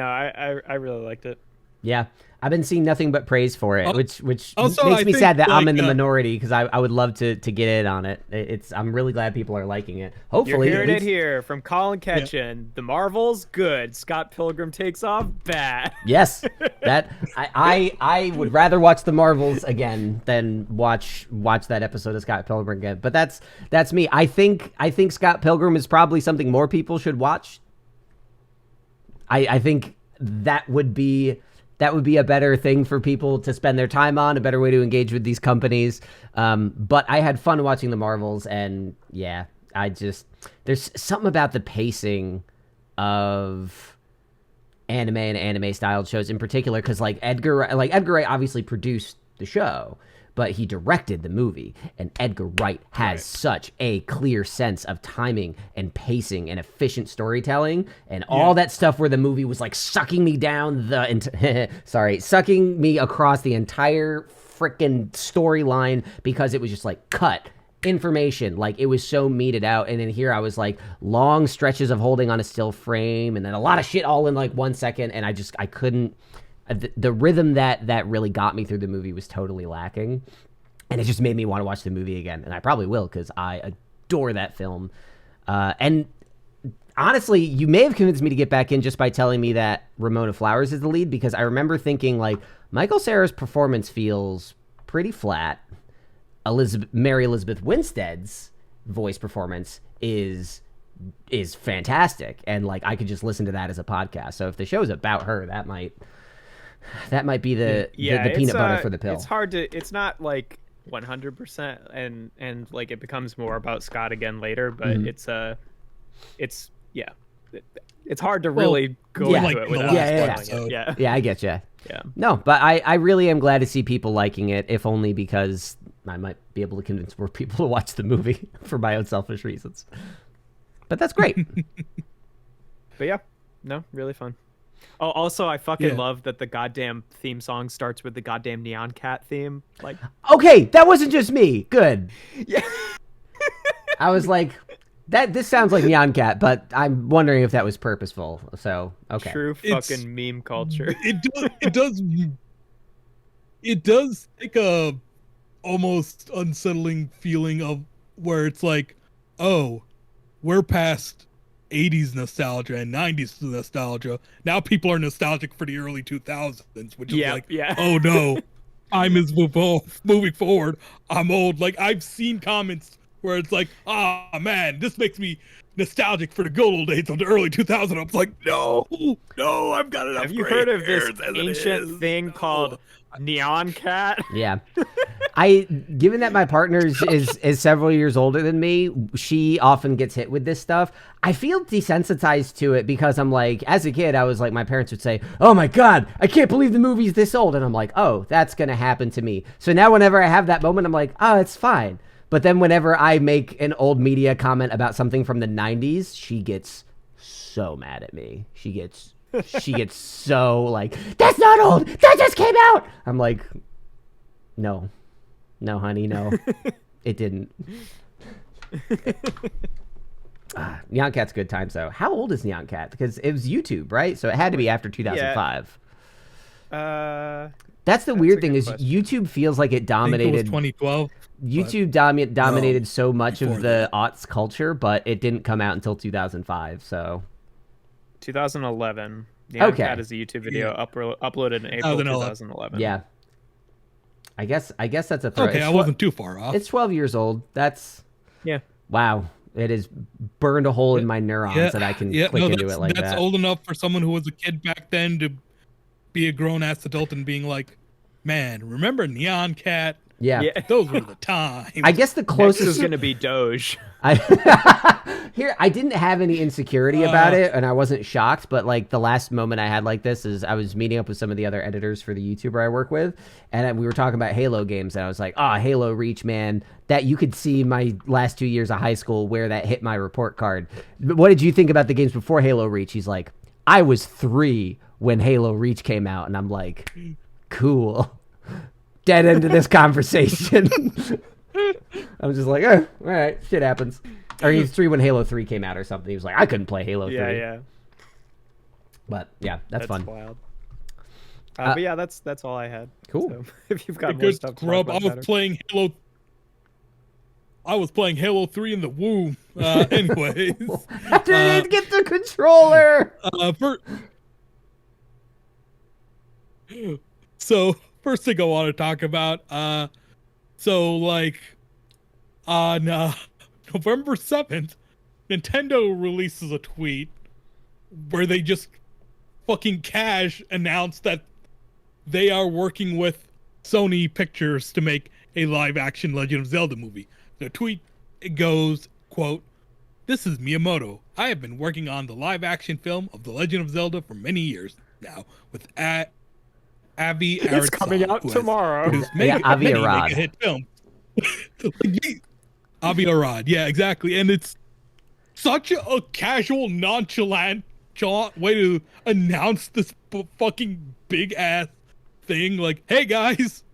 I really liked it. Yeah, I've been seeing nothing but praise for it, which also, makes me sad that I'm in the minority, because I would love to get in on it. I'm really glad people are liking it. Hopefully, you're hearing it here from Colin Ketchen. The Marvels, good. Scott Pilgrim takes off, bad. Yes, that I would rather watch the Marvels again than watch that episode of Scott Pilgrim again. But that's me. I think Scott Pilgrim is probably something more people should watch. I think that would be a better thing for people to spend their time on, a better way to engage with these companies. But I had fun watching the Marvels, and there's something about the pacing of anime and anime-styled shows in particular, because Edgar Wright obviously produced the show, but he directed the movie, and Edgar Wright has such a clear sense of timing and pacing and efficient storytelling, and all that stuff where the movie was like sucking me down sucking me across the entire freaking storyline, because it was just like cut, information. Like, it was so meted out. And in here, I was like, long stretches of holding on a still frame, and then a lot of shit all in like 1 second. And I couldn't. The rhythm that really got me through the movie was totally lacking. And it just made me want to watch the movie again. And I probably will, because I adore that film. And honestly, you may have convinced me to get back in just by telling me that Ramona Flowers is the lead, because I remember thinking, like, Michael Cera's performance feels pretty flat. Mary Elizabeth Winstead's voice performance is fantastic, and like I could just listen to that as a podcast. So if the show's about her, that might be the peanut butter for the pill. It's hard to. It's not like 100%, and like it becomes more about Scott again later, but it's hard to really go into it without spoiling it. Yeah, I get you. Yeah. No, but I really am glad to see people liking it, if only because I might be able to convince more people to watch the movie for my own selfish reasons. But that's great. But yeah, no, really fun. Oh, also, I fucking love that the goddamn theme song starts with the goddamn Neon Cat theme. Like, okay, that wasn't just me. Good. Yeah. I was like, this sounds like Neon Cat, but I'm wondering if that was purposeful. So, okay. True fucking meme culture. It does take a almost unsettling feeling of where it's like, oh, we're past 80s nostalgia and 90s nostalgia. Now people are nostalgic for the early 2000s, which is oh no, time is moving forward. I'm old. Like, I've seen comments where it's like, man, this makes me nostalgic for the good old days of the early 2000s. I was like, no, I've got enough. Have you heard of this ancient thing called Neon Cat? Yeah. Given that my partner is several years older than me, she often gets hit with this stuff. I feel desensitized to it because I'm like, as a kid, I was like, my parents would say, oh my God, I can't believe the movie's this old. And I'm like, oh, that's going to happen to me. So now whenever I have that moment, I'm like, oh, it's fine. But then whenever I make an old media comment about something from the 90s, she gets so mad at me. She gets so like, that's not old. That just came out. I'm like, no, honey, no, it didn't. Neon Cat's good times, though. How old is Neon Cat? Because it was YouTube, right? So it had to be after 2005. That's the weird thing is YouTube feels like it dominated. I think it was 2012. YouTube dominated so much of the aughts culture, but it didn't come out until 2005. So 2011. Neon Cat is a YouTube video uploaded in April 2011. Yeah. I guess that's a throw. Okay, I wasn't too far off. It's 12 years old. That's wow. It has burned a hole in my neurons that I can click into it like that. That's old enough for someone who was a kid back then to be a grown-ass adult and being like, man, remember Neon Cat? Yeah. Those were the times. I guess the closest is going to be Doge. I didn't have any insecurity about it, and I wasn't shocked, but like the last moment I had like this is I was meeting up with some of the other editors for the YouTuber I work with, and we were talking about Halo games, and I was like, Halo Reach, man, that you could see my last 2 years of high school where that hit my report card. What did you think about the games before Halo Reach? He's like, I was 3 when Halo Reach came out, and I'm like, cool. Dead end of this conversation. I was just like, all right, shit happens. Or he's 3 when Halo 3 came out or something. He was like, I couldn't play Halo 3. Yeah. But yeah, that's fun. Wild. But yeah, that's all I had. Cool. So, if you've got more stuff to talk about, I was playing Halo 3 in the womb. Anyways. I didn't get the controller. So first thing I want to talk about, on November 7th, Nintendo releases a tweet where they just fucking cash announced that they are working with Sony Pictures to make a live-action Legend of Zelda movie. The tweet goes, quote, "This is Miyamoto. I have been working on the live-action film of The Legend of Zelda for many years now with Avi Arad. It's coming out tomorrow. Avi Arad. Hit film. Avi Arad, yeah, exactly. And it's such a casual, nonchalant way to announce this fucking big ass thing. Like, hey guys,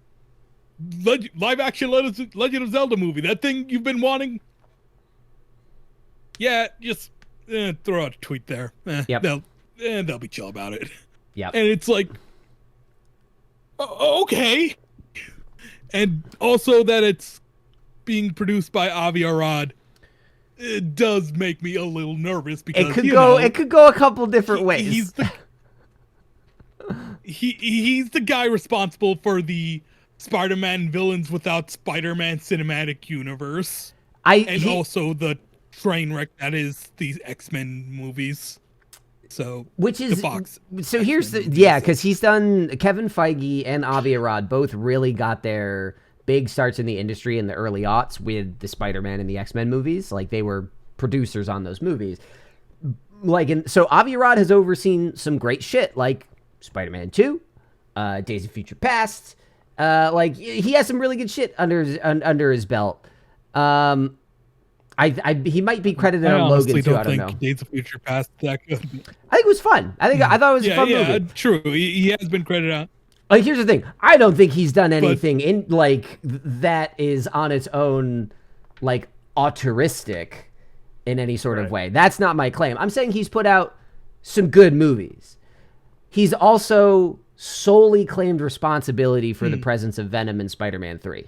live action Legend of Zelda movie. That thing you've been wanting. Yeah, just throw out a tweet there. Yep. They'll be chill about it. Yep. And it's like, okay. And also that it's being produced by Avi Arad, it does make me a little nervous because it could go a couple different ways. He's the guy responsible for the Spider-Man Villains Without Spider-Man cinematic universe, also the train wreck that is these X-Men movies. So which is the Fox. So here's the because he's done Kevin Feige and Avi Arad both really got their big starts in the industry in the early aughts with the Spider-Man and the X-Men movies. Like they were producers on those movies. So Avi Arad has overseen some great shit like Spider-Man 2, Days of Future Past. He has some really good shit under his belt. He might be credited on Logan too. I don't know. Days of Future Past that good. I think it was fun. I thought it was a fun movie. Yeah, true. He has been credited on. Like, here's the thing. I don't think he's done anything in that is on its own, like, altruistic in any sort of way. That's not my claim. I'm saying he's put out some good movies. He's also solely claimed responsibility for the presence of Venom in Spider-Man 3.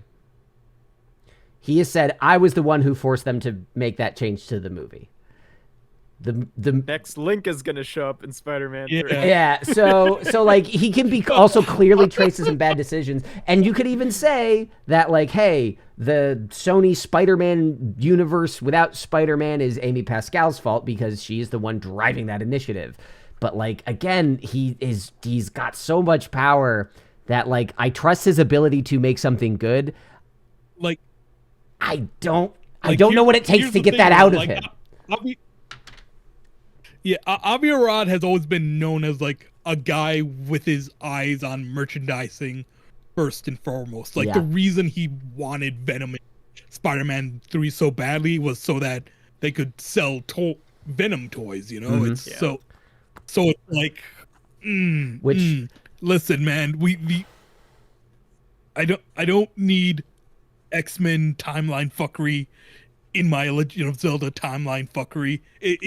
He has said, I was the one who forced them to make that change to the movie. The next Link is going to show up in Spider-Man 3. Yeah, so like, he can be also clearly traces some bad decisions. And you could even say that, like, hey, the Sony Spider-Man universe without Spider-Man is Amy Pascal's fault because she's the one driving that initiative. But, like, again, he's got so much power that, like, I trust his ability to make something good. Like, I don't know what it takes to get that out of him. Avi Arad has always been known as, like, a guy with his eyes on merchandising first and foremost. Like, the reason he wanted Venom in Spider-Man 3 so badly was so that they could sell Venom toys, you know? Mm-hmm. So it's like, listen, man, I don't need X-Men timeline fuckery in my Legend of Zelda timeline fuckery.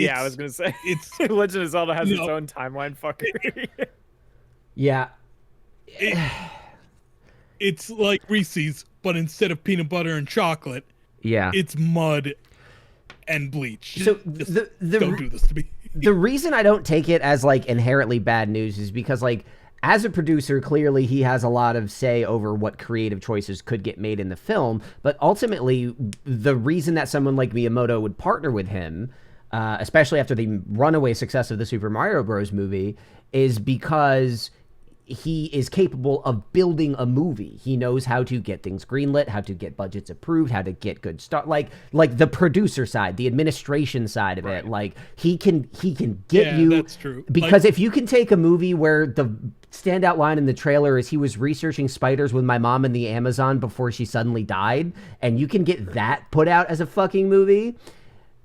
I was gonna say it's Legend of Zelda has its own timeline fuckery. Yeah, it's like Reese's, but instead of peanut butter and chocolate, it's mud and bleach. So don't do this to me. The reason I don't take it as, like, inherently bad news is because, like, as a producer, clearly he has a lot of say over what creative choices could get made in the film. But ultimately, the reason that someone like Miyamoto would partner with him, especially after the runaway success of the Super Mario Bros. Movie, is because he is capable of building a movie. He knows how to get things greenlit, how to get budgets approved, how to get good stuff. Like the producer side, the administration side of it. Like he can get you. That's true. Because if you can take a movie where the standout line in the trailer is he was researching spiders with my mom in the Amazon before she suddenly died, and you can get that put out as a fucking movie,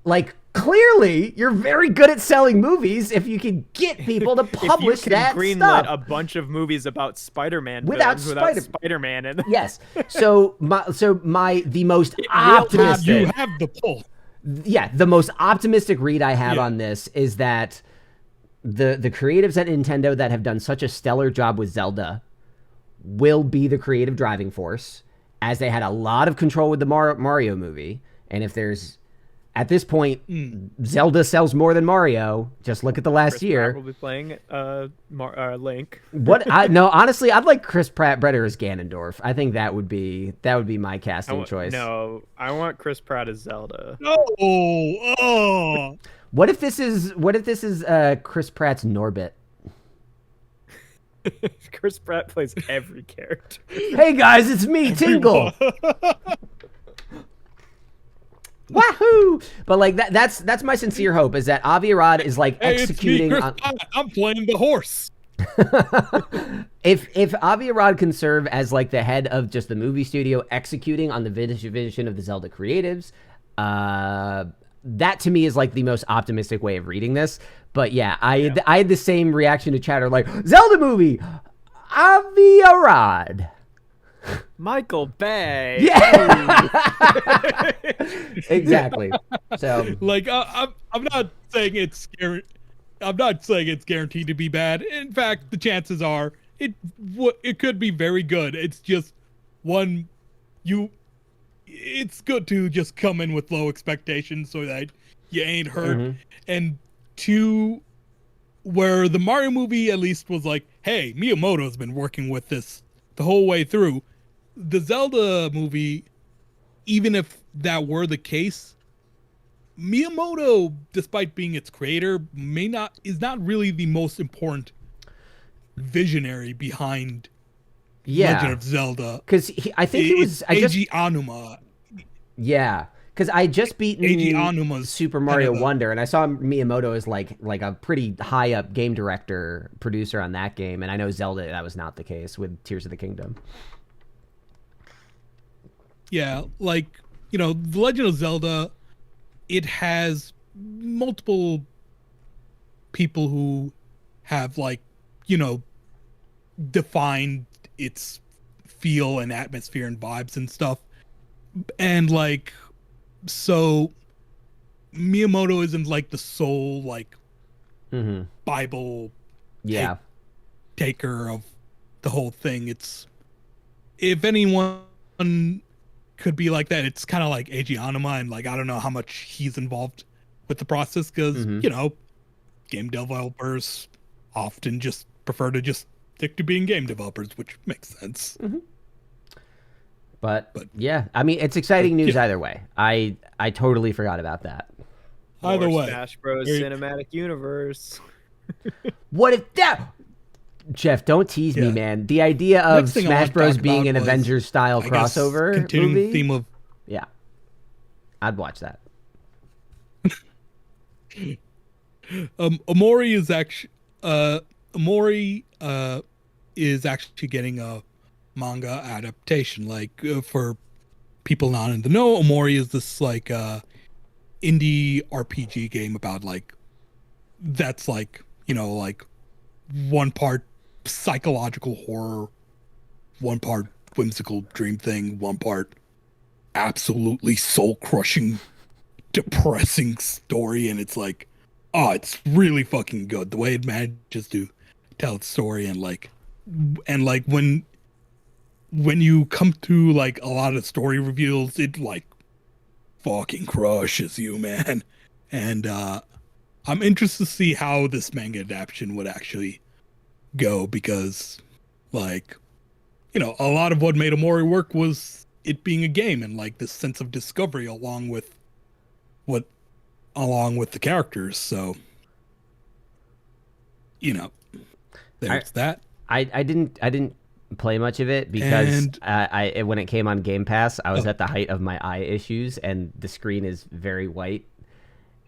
like, clearly you're very good at selling movies if you can get people to publish that greenlit a bunch of movies about Spider-Man without Spider-Man in them. Yes. So the most optimistic, you have the pull. Yeah, the most optimistic read I have on this is that the creatives at Nintendo that have done such a stellar job with Zelda will be the creative driving force, as they had a lot of control with the Mario movie. And if there's, at this point, Zelda sells more than Mario. Just look at the last year. We'll be playing Link. Honestly, I'd like Chris Pratt better as Ganondorf. I think that would be my casting choice. No, I want Chris Pratt as Zelda. Oh. What if this is Chris Pratt's Norbit? Chris Pratt plays every character. Hey guys, it's me, Tingle. Wahoo! But like that's my sincere hope, is that Avi Arad is like executing. It's me, Chris Pratt. I'm playing the horse. If Avi Arad can serve as like the head of just the movie studio, executing on the vision of the Zelda creatives, that to me is like the most optimistic way of reading this. But yeah, I had the same reaction to chatter, like, Zelda movie, Avi Arad. Michael Bay. Yeah. Exactly. So Like I'm not saying it's I'm not saying it's guaranteed to be bad. In fact, the chances are it could be very good. It's just one you it's good to just come in with low expectations so that you ain't hurt. Mhm. And two, where the Mario movie at least was like, hey, Miyamoto's been working with this the whole way through. The Zelda movie, even if that were the case, Miyamoto, despite being its creator, is not really the most important visionary behind Legend yeah, of Zelda. because I think he was. I just Eiji Aonuma. Yeah, because I just Eiji beaten Aonuma's Super kind Mario of the Wonder, and I saw Miyamoto as like a pretty high up game director producer on that game, and I know Zelda that was not the case with Tears of the Kingdom. yeah, like the Legend of Zelda. It has multiple people who have defined its feel and atmosphere and vibes and stuff. And so Miyamoto isn't like the sole Mm-hmm. Bible Yeah. taker of the whole thing. It's if anyone could be like that, it's kind of like Eiji Aonuma, and I don't know how much he's involved with the process because game developers often just prefer to just stick to being game developers, which makes sense. Mm-hmm. But yeah, I mean, it's exciting news either way. I totally forgot about that. Either way, Smash Bros. Cinematic Universe. What if that? Jeff, don't tease me, man. The idea of Smash Bros. Being an Avengers style crossover continuing movie. Theme of yeah, I'd watch that. Omori is actually getting a manga adaptation. For people not in the know, Omori is this indie RPG game about that's one part psychological horror, one part whimsical dream thing, one part absolutely soul crushing, depressing story, and it's it's really fucking good the way it manages to tell its story and when you come to a lot of story reveals, it fucking crushes you, man. And I'm interested to see how this manga adaptation would actually go because a lot of what made Omori work was it being a game and this sense of discovery along with the characters. So there's that. I didn't play much of it because when it came on Game Pass, I was at the height of my eye issues, and the screen is very white,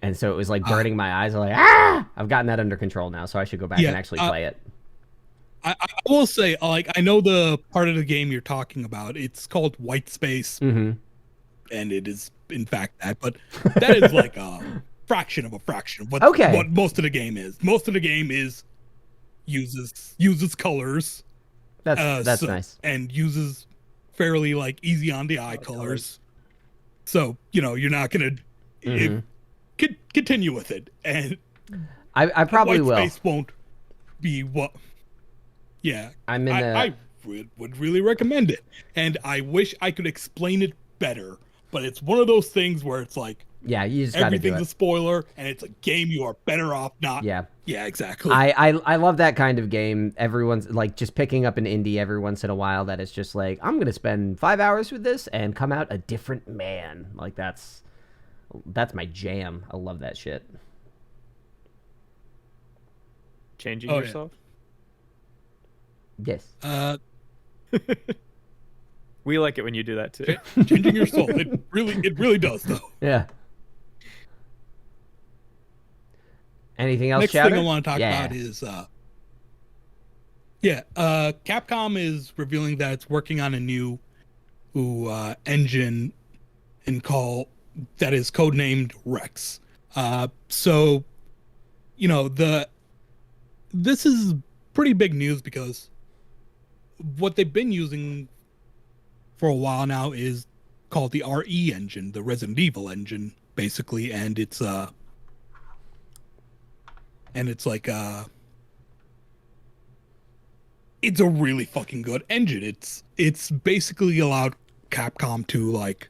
and so it was burning my eyes. I'm I've gotten that under control now, so I should go back and actually play it. I will say, I know the part of the game you're talking about. It's called White Space, and it is in fact that, but that is a fraction of a fraction of what most of the game is. Most of the game uses colors. That's nice. And uses fairly easy on the eye colors. So, you're not going to continue with it. And I probably will. White Space won't be what. Yeah. I would really recommend it. And I wish I could explain it better, but it's one of those things where it's you just gotta do it. Everything's a spoiler, and it's a game you are better off not. Yeah, exactly. I love that kind of game. Everyone's just picking up an indie every once in a while that is just I'm gonna spend 5 hours with this and come out a different man. That's my jam. I love that shit. Changing yourself? Yes. We like it when you do that too. Changing your soul. It really does though. Yeah. Anything else? Next Chowder? thing I want to talk about is Capcom is revealing that it's working on a new engine that is codenamed Rex. So this is pretty big news because what they've been using for a while now is called the RE engine, the Resident Evil engine, basically, and it's like it's a really fucking good engine. It's basically allowed Capcom to like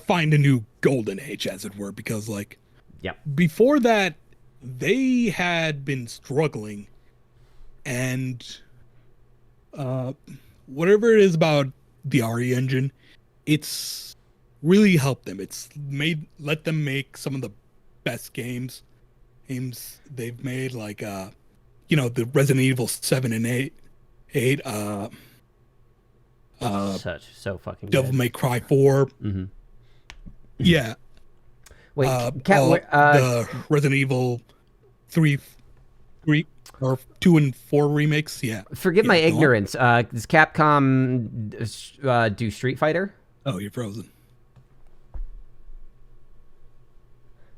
find a new golden age, as it were, because like before that they had been struggling, and whatever it is about the RE engine, it's really helped them. It's let them make some of the best games they've made, like the Resident Evil 7 and 8, so fucking Devil good. May Cry 4. Mm-hmm. Yeah. Wait, the Resident Evil 3 or 2 and 4 remakes. Yeah. Forgive my ignorance. Does Capcom do Street Fighter? Oh, you're frozen.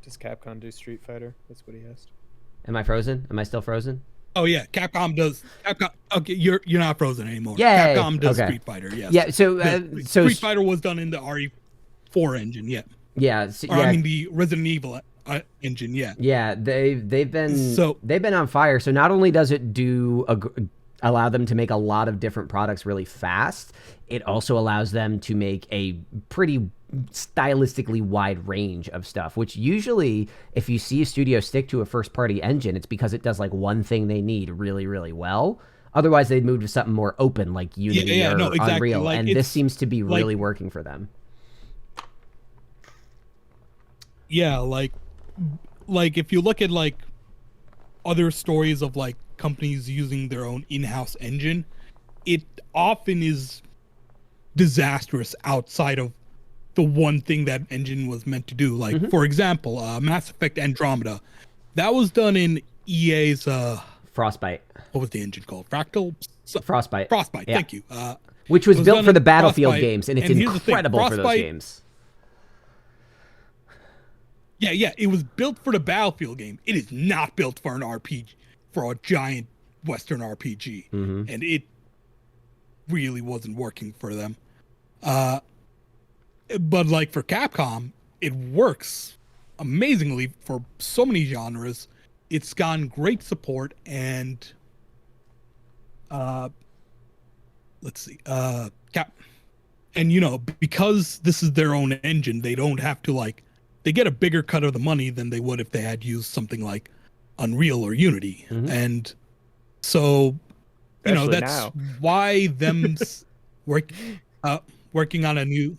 Does Capcom do Street Fighter? That's what he asked. Am I frozen? Am I still frozen? Oh yeah, Capcom does. Capcom. Okay, you're not frozen anymore. Yay! Capcom does Okay. Street Fighter. Yes. Yeah. So Street Fighter was done in the RE4 engine. Yeah. Yeah. I mean the Resident Evil engine. Yeah. Yeah. They've been on fire. So not only does it allow them to make a lot of different products really fast, it also allows them to make a pretty stylistically wide range of stuff, which usually if you see a studio stick to a first party engine, it's because it does like one thing they need really, really well. Otherwise they'd move to something more open like Unity or exactly. Unreal. Like, and this seems to be really working for them. Yeah, like if you look at like other stories of like companies using their own in-house engine, it often is disastrous outside of the one thing that engine was meant to do. Like, for example, Mass Effect Andromeda. That was done in EA's... Frostbite. What was the engine called? Fractal? Frostbite. Frostbite, yeah. Thank you. Which was built for the Battlefield Frostbite, games, and it's incredible for those games. Yeah, it was built for the Battlefield game. It is not built for an RPG, for a giant Western RPG. And it really wasn't working for them. But like for Capcom, it works amazingly for so many genres. It's gotten great support, and let's see, and because this is their own engine, they don't have to like, they get a bigger cut of the money than they would if they had used something like Unreal or Unity. And so Especially that's now. why them working on a new.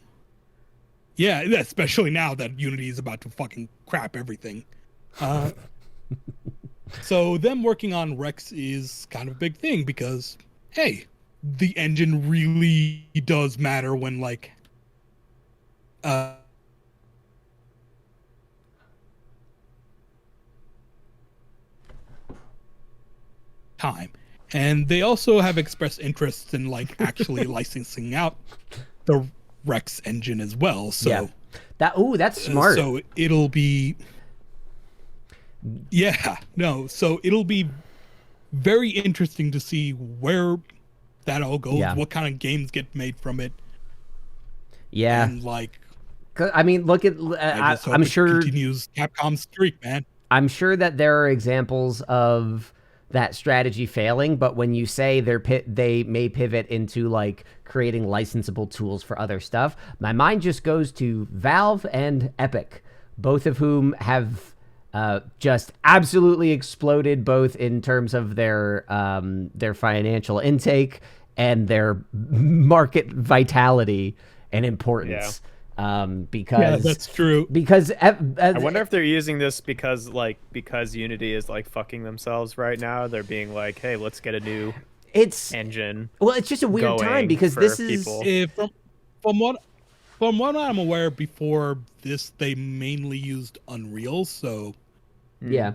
Yeah, especially now that Unity is about to fucking crap everything. So them working on Rex is kind of a big thing because, hey, the engine really does matter when like time. And they also have expressed interest in like actually licensing out the Rex engine as well. So that's smart. So it'll be so it'll be very interesting to see where that all goes, what kind of games get made from it. Yeah. And like, I mean, look at I'm sure continues Capcom's streak, man. I'm sure that there are examples of that strategy failing, but when you say they may pivot into like creating licensable tools for other stuff, my mind just goes to Valve and Epic, both of whom have just absolutely exploded, both in terms of their financial intake and their market vitality and importance. Because that's true. Because I wonder if they're using this because Unity is like fucking themselves right now. They're being like, hey, let's get a new engine. Well, it's just a weird time because this is from what I'm aware, before this they mainly used Unreal, so yeah,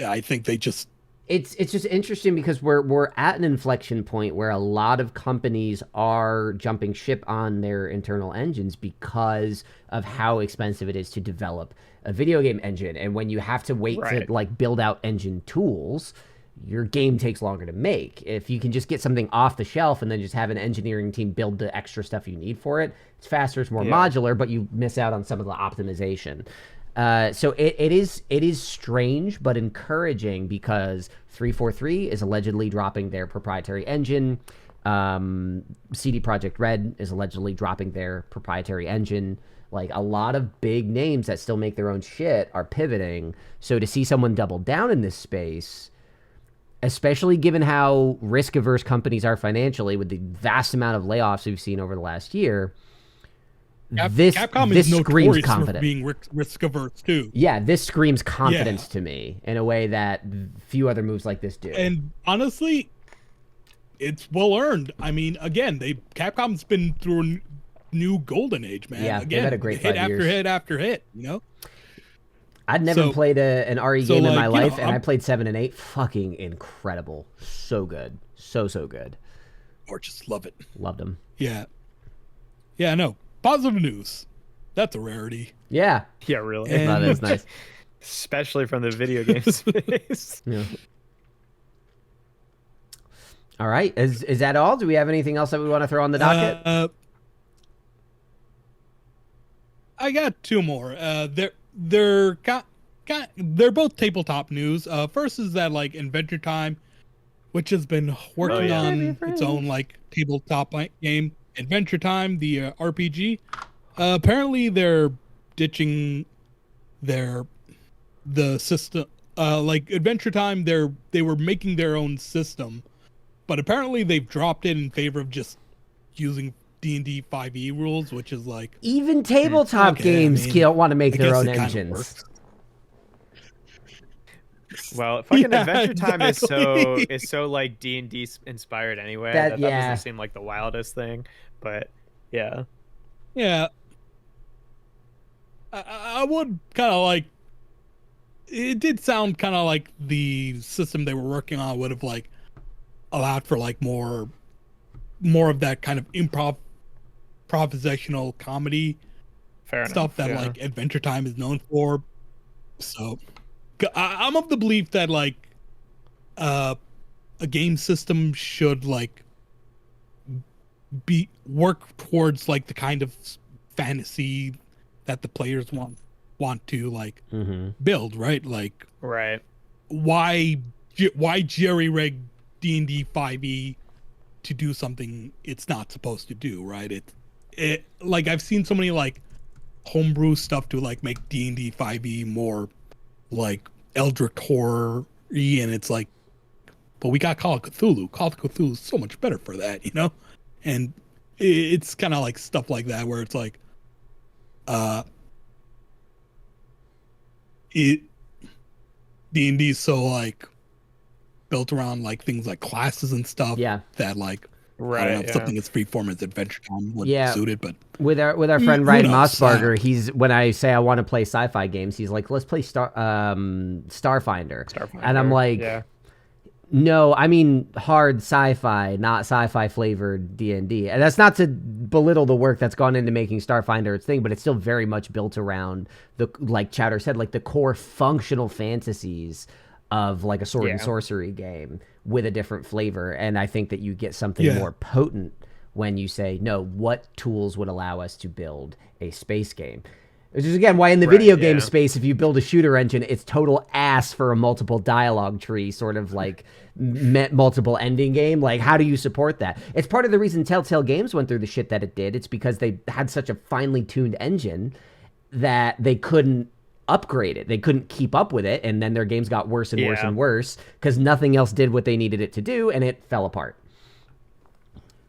I think they just it's just interesting because we're at an inflection point where a lot of companies are jumping ship on their internal engines because of how expensive it is to develop a video game engine. And when you have to wait to like build out engine tools, your game takes longer to make. If you can just get something off the shelf and then just have an engineering team build the extra stuff you need for it, it's faster, it's more modular, but you miss out on some of the optimization. So it is strange but encouraging, because 343 is allegedly dropping their proprietary engine. CD Projekt Red is allegedly dropping their proprietary engine. Like, a lot of big names that still make their own shit are pivoting. So to see someone double down in this space, especially given how risk-averse companies are financially with the vast amount of layoffs we've seen over the last year, Capcom this is screams notorious confidence. for being risk-averse too. Yeah, this screams confidence to me in a way that few other moves like this do. And honestly, it's well earned. I mean, again, Capcom's been through a new golden age, man. Yeah, again, they've had a great hit 5 years. after hit after hit, you know? I'd never played an RE game in my life, and I played 7 and 8. Fucking incredible. So good. So good. Or just love it. Loved them. Yeah. Yeah, no. Positive news. That's a rarity. Yeah. Yeah, really. That is nice. Especially from the video game space. Yeah. All right. Is that all? Do we have anything else that we want to throw on the docket? I got 2 more. They're both tabletop news. First is that, like, Adventure Time, which has been working on its own, like, tabletop game. Adventure Time, the RPG. Apparently they're ditching the system. Like, Adventure Time, they were making their own system, but apparently they've dropped it in favor of just using D&D 5e rules, which is like, even tabletop games don't want to make their own engines. Well, fucking Adventure Time is so like D&D inspired anyway. That doesn't seem like the wildest thing, but yeah. I would kind of like. It did sound kind of like the system they were working on would have like allowed for like more of that kind of improvisational comedy stuff that like Adventure Time is known for. So I'm of the belief that like a game system should like work towards like the kind of fantasy that the players want to like build, right? Like, right. Why jerry rig D&D 5e to do something it's not supposed to do, right? It like I've seen so many like homebrew stuff to like make D&D 5e more like Eldritch horror-y, and it's like, but we got Call of Cthulhu. Call of Cthulhu is so much better for that, you know? And it's kind of like stuff like that where it's like D&D is so like built around like things like classes and stuff that like I don't know if something as freeform as Adventure Time would suit it, but with our friend Ryan Mossbarger, he's, when I say I want to play sci-fi games, he's like, let's play Starfinder. And I'm like, no, I mean hard sci-fi, not sci-fi flavored D&D. And that's not to belittle the work that's gone into making Starfinder its thing, but it's still very much built around the, like Chowder said, like the core functional fantasies of like a sword and sorcery game with a different flavor. And I think that you get something more potent when you say, no, what tools would allow us to build a space game? Which is, again, why in the video game space, if you build a shooter engine, it's total ass for a multiple dialogue tree, sort of like multiple ending game. Like, how do you support that? It's part of the reason Telltale Games went through the shit that it did. It's because they had such a finely tuned engine that they couldn't upgrade it. They couldn't keep up with it, and then their games got worse and worse and worse because nothing else did what they needed it to do, and it fell apart.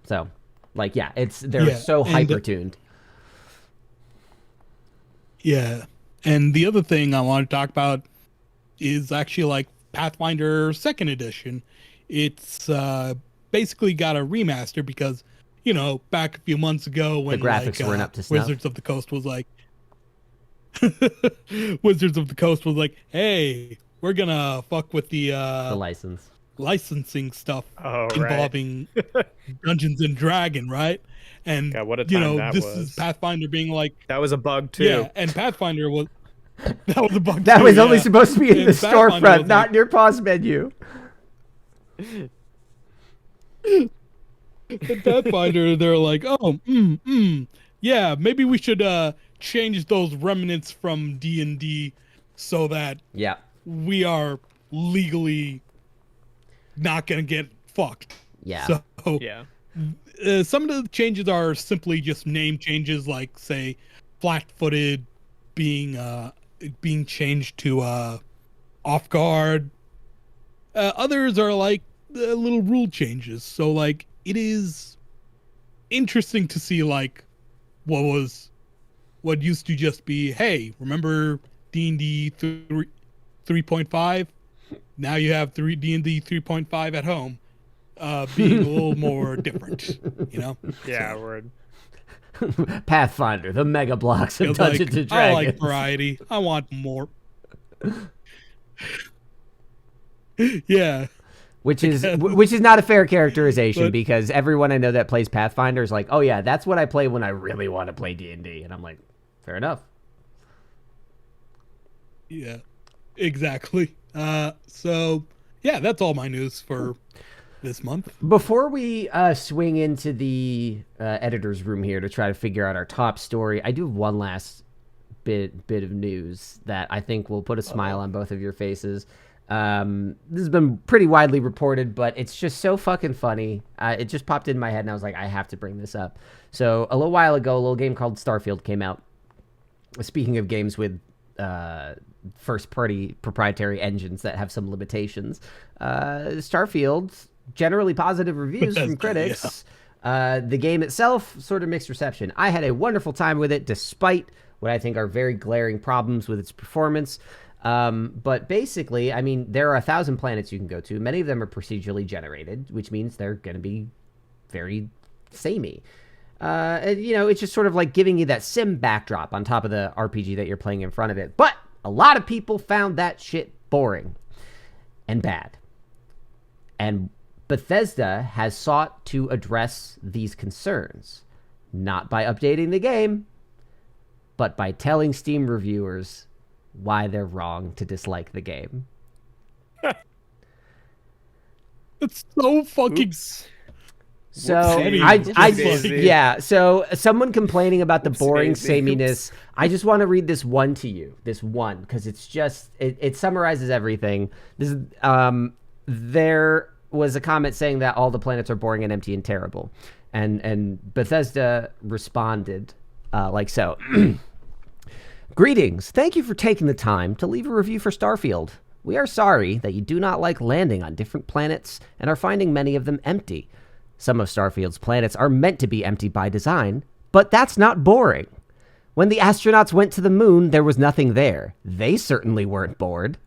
So, like, they're so hyper-tuned. Yeah, and the other thing I want to talk about is actually like Pathfinder 2nd Edition. It's basically got a remaster because, you know, back a few months ago when the graphics weren't up to snuff. Wizards of the Coast was like, hey, we're gonna fuck with the licensing stuff involving Dungeons and Dragon, right? And God, what a time this is Pathfinder being like, that was a bug too. Yeah, and Pathfinder was that was a bug. That was only supposed to be in the storefront, not in your pause menu. In Pathfinder, they're like, oh, yeah, maybe we should change those remnants from D&D so that Yeah. we are legally not gonna get fucked. Yeah. So Yeah. some of the changes are simply just name changes, like say flat-footed being changed to off guard. Others are like little rule changes. So like it is interesting to see like what used to just be, hey, remember D&D 3.5? Now you have D&D 3.5 at home, being a little more different, you know? Yeah, So, word. Pathfinder, the mega blocks of it's Dungeons like, and I Dragons. like variety. I want more. Yeah. Which is not a fair characterization But- because everyone I know that plays Pathfinder is like, oh yeah, that's what I play when I really want to play D&D, and I'm like, fair enough. Yeah, exactly. So yeah, that's all my news for this month. Before we swing into the editor's room here to try to figure out our top story, I do have one last bit of news that I think will put a smile on both of your faces. This has been pretty widely reported, but it's just so fucking funny. It just popped in my head, and I was like, I have to bring this up. So a little while ago, a little game called Starfield came out. Speaking of games with first-party proprietary engines that have some limitations, Starfield, generally positive reviews from critics. Yeah. The game itself, sort of mixed reception. I had a wonderful time with it, despite what I think are very glaring problems with its performance. But basically, I mean, there are 1,000 planets you can go to. Many of them are procedurally generated, which means they're going to be very samey. And, you know, it's just sort of like giving you that sim backdrop on top of the RPG that you're playing in front of it. But a lot of people found that shit boring and bad. And Bethesda has sought to address these concerns, not by updating the game, but by telling Steam reviewers why they're wrong to dislike the game. It's so fucking... Oops. So Whoopsie. yeah. So someone complaining about the boring Whoopsie. sameness. I just want to read this one to you. This one, because it's just it summarizes everything. This is there was a comment saying that all the planets are boring and empty and terrible, and Bethesda responded like so. Greetings. Thank you for taking the time to leave a review for Starfield. We are sorry that you do not like landing on different planets and are finding many of them empty. Some of Starfield's planets are meant to be empty by design, but that's not boring. When the astronauts went to the moon, there was nothing there. They certainly weren't bored.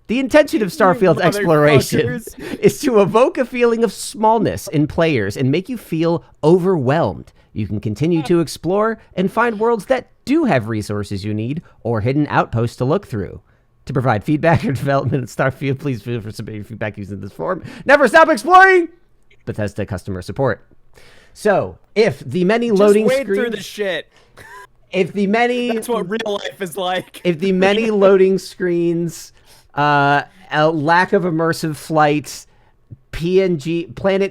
The intention of Starfield's exploration is to evoke a feeling of smallness in players and make you feel overwhelmed. You can continue to explore and find worlds that do have resources you need or hidden outposts to look through. To provide feedback or development in Starfield, please feel free to submit your feedback using this form. Never stop exploring! Bethesda customer support. So, if the many loading Just wade screens... through the shit. If the many... That's what real life is like. If the many loading screens, a lack of immersive flight, planet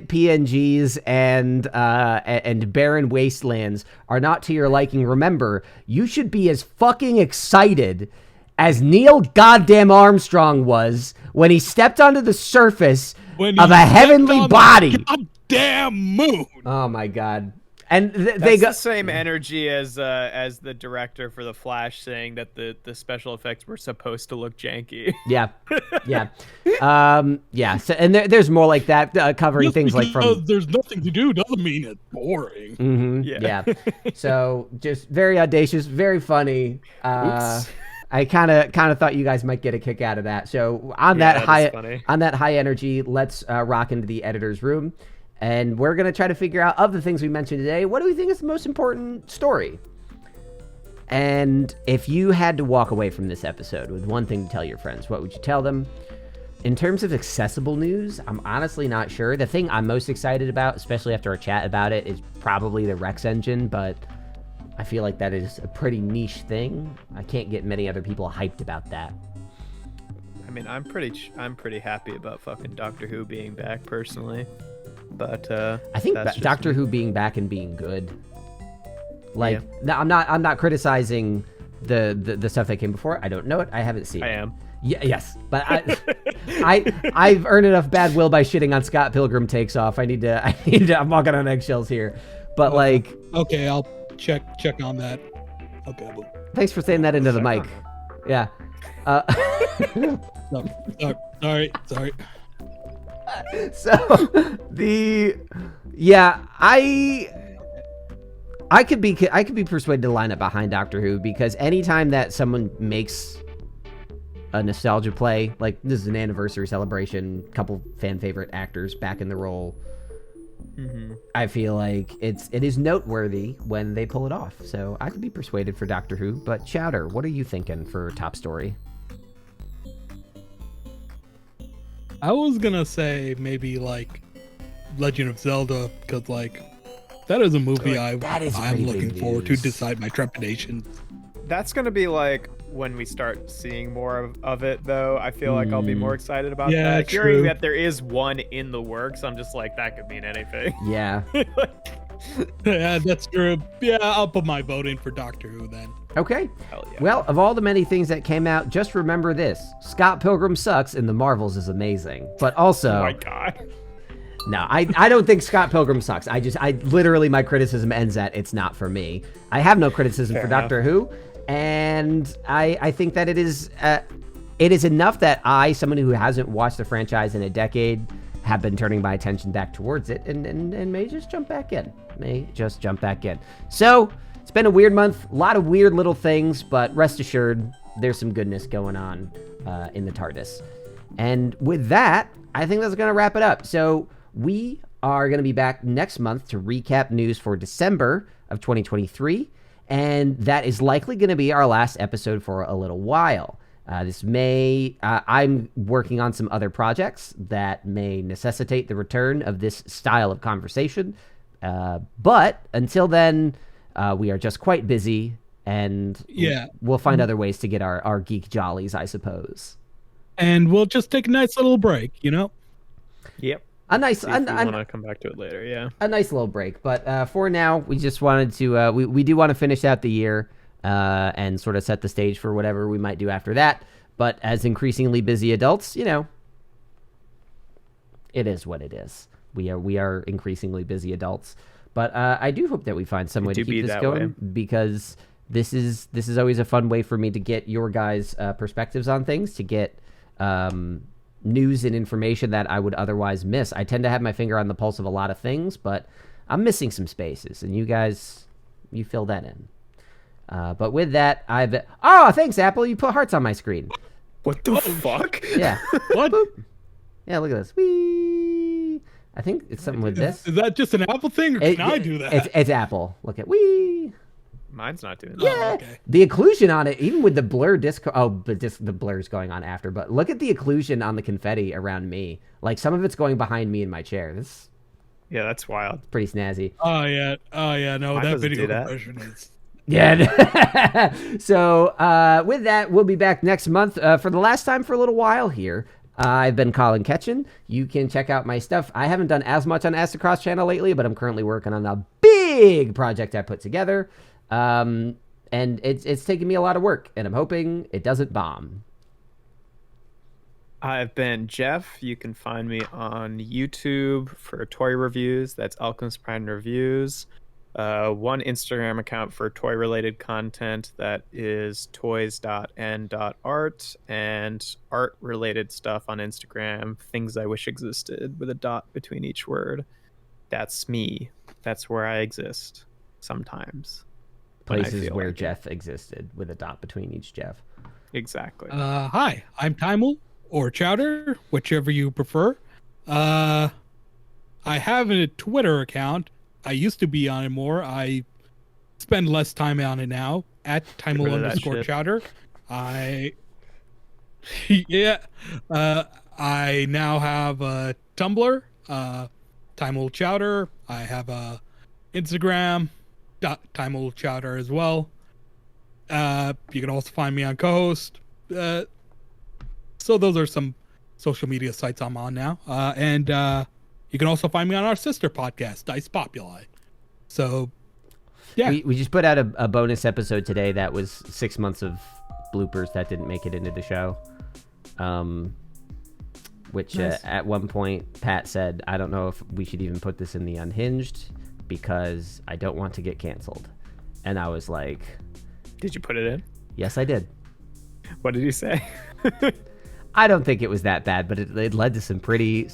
PNGs, and barren wastelands are not to your liking, remember, you should be as fucking excited as Neil goddamn Armstrong was when he stepped onto the surface of a heavenly body. Goddamn moon. Oh my god! And That's they got the same energy as the director for The Flash saying that the special effects were supposed to look janky. yeah. So, and there's more like that covering Just things like because from. there's nothing to do doesn't mean it's boring. Mm-hmm, yeah. So just very audacious, very funny. Oops. I kind of thought you guys might get a kick out of that. So on that high energy, let's rock into the editor's room, and we're gonna try to figure out, of the things we mentioned today, what do we think is the most important story? And if you had to walk away from this episode with one thing to tell your friends, what would you tell them? In terms of accessible news, I'm honestly not sure. The thing I'm most excited about, especially after our chat about it, is probably the Rex engine, but I feel like that is a pretty niche thing. I can't get many other people hyped about that. mean, I'm pretty happy about fucking Doctor Who being back personally, but I think that's just Doctor me. Who being back and being good. Like, no, I'm not criticizing the stuff that came before. I don't know it. I haven't seen it. I am. Yeah, yes, but I've earned enough bad will by shitting on Scott Pilgrim takes off. I'm walking on eggshells here. But like, Okay, I'll check on that. Okay. thanks for saying that into the mic. Yeah. Sorry. So I could be persuaded to line up behind Doctor Who, because anytime that someone makes a nostalgia play, like this is an anniversary celebration, couple fan favorite actors back in the role, I feel like it is noteworthy when they pull it off. So I could be persuaded for Doctor Who. But Chowder, what are you thinking for top story? I was gonna say maybe like Legend of Zelda, because like that is a movie I'm looking forward to decide my trepidation. That's gonna be like when we start seeing more of it, though. I feel like I'll be more excited about Yeah, that. Hearing true. that there is one in the works, I'm just like, that could mean anything. Yeah. Yeah, that's true. Yeah, I'll put my vote in for Doctor Who then. Okay. Hell yeah. Well, of all the many things that came out, just remember this: Scott Pilgrim sucks, and The Marvels is amazing. But also, Oh my god. no, I don't think Scott Pilgrim sucks. I literally, my criticism ends at it's not for me. I have no criticism for Doctor Who, and I think that it is enough that someone who hasn't watched the franchise in a decade, have been turning my attention back towards it, and may just jump back in. So it's been a weird month, a lot of weird little things, but rest assured, there's some goodness going on in the TARDIS. And with that, I think that's going to wrap it up. So we are going to be back next month to recap news for December of 2023, and that is likely going to be our last episode for a little while. I'm working on some other projects that may necessitate the return of this style of conversation. But until then, we are just quite busy, and we'll find other ways to get our geek jollies, I suppose. And we'll just take a nice little break, you know? Yep. We want to come back to it later, yeah. A nice little break. But for now, we just wanted to, we do want to finish out the year and sort of set the stage for whatever we might do after that. But as increasingly busy adults, you know, it is what it is. We are increasingly busy adults. But I do hope that we find some way to keep this going, because this is always a fun way for me to get your guys' perspectives on things, to get news and information that I would otherwise miss. I tend to have my finger on the pulse of a lot of things, but I'm missing some spaces, and you guys, you fill that in. But with that, thanks, Apple. You put hearts on my screen. What the fuck? Yeah. What? Yeah, look at this. Whee! I think it's something with this. Is that just an Apple thing, or can I do that? It's Apple. Look at wee. Mine's not doing that. Yeah. Okay. The occlusion on it, even with the blur disc. Oh, but the blur's going on after. But look at the occlusion on the confetti around me. Like, some of it's going behind me in my chair. This Yeah, that's wild. is pretty snazzy. Oh yeah. No, Mine that doesn't video do that. compression is. Yeah. So with that, we'll be back next month for the last time for a little while here. I've been Colin Ketchen. You can check out my stuff. I haven't done as much on Ask Across channel lately, but I'm currently working on a big project I put together. And it's taken me a lot of work, and I'm hoping it doesn't bomb. I've been Jeff. You can find me on YouTube for toy reviews. That's Alchemist Prime Reviews. One Instagram account for toy-related content, that is toys.n.art, and art-related stuff on Instagram, things I wish existed, with a dot between each word. That's me. That's where I exist sometimes. Places where Jeff existed, with a dot between each Jeff. Exactly. Hi, I'm Timel, or Chowder, whichever you prefer. I have a Twitter account. I used to be on it more. I spend less time on it now, at Timel_Chowder. I now have a Tumblr, Timel Chowder. I have a Instagram, Timel Chowder as well. You can also find me on co-host So those are some social media sites I'm on now. And you can also find me on our sister podcast, Dice Populi. So, yeah. We just put out a bonus episode today that was 6 months of bloopers that didn't make it into the show. Which Nice. At one point, Pat said, I don't know if we should even put this in the Unhinged because I don't want to get canceled. And I was like... Did you put it in? Yes, I did. What did you say? I don't think it was that bad, but it led to some pretty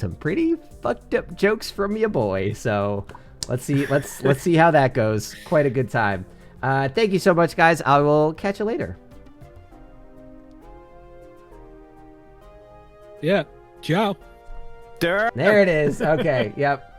fucked up jokes from your boy. So let's see how that goes. Quite a good time. Thank you so much, guys. I will catch you later. Yeah. Ciao. There it is. Okay. Yep.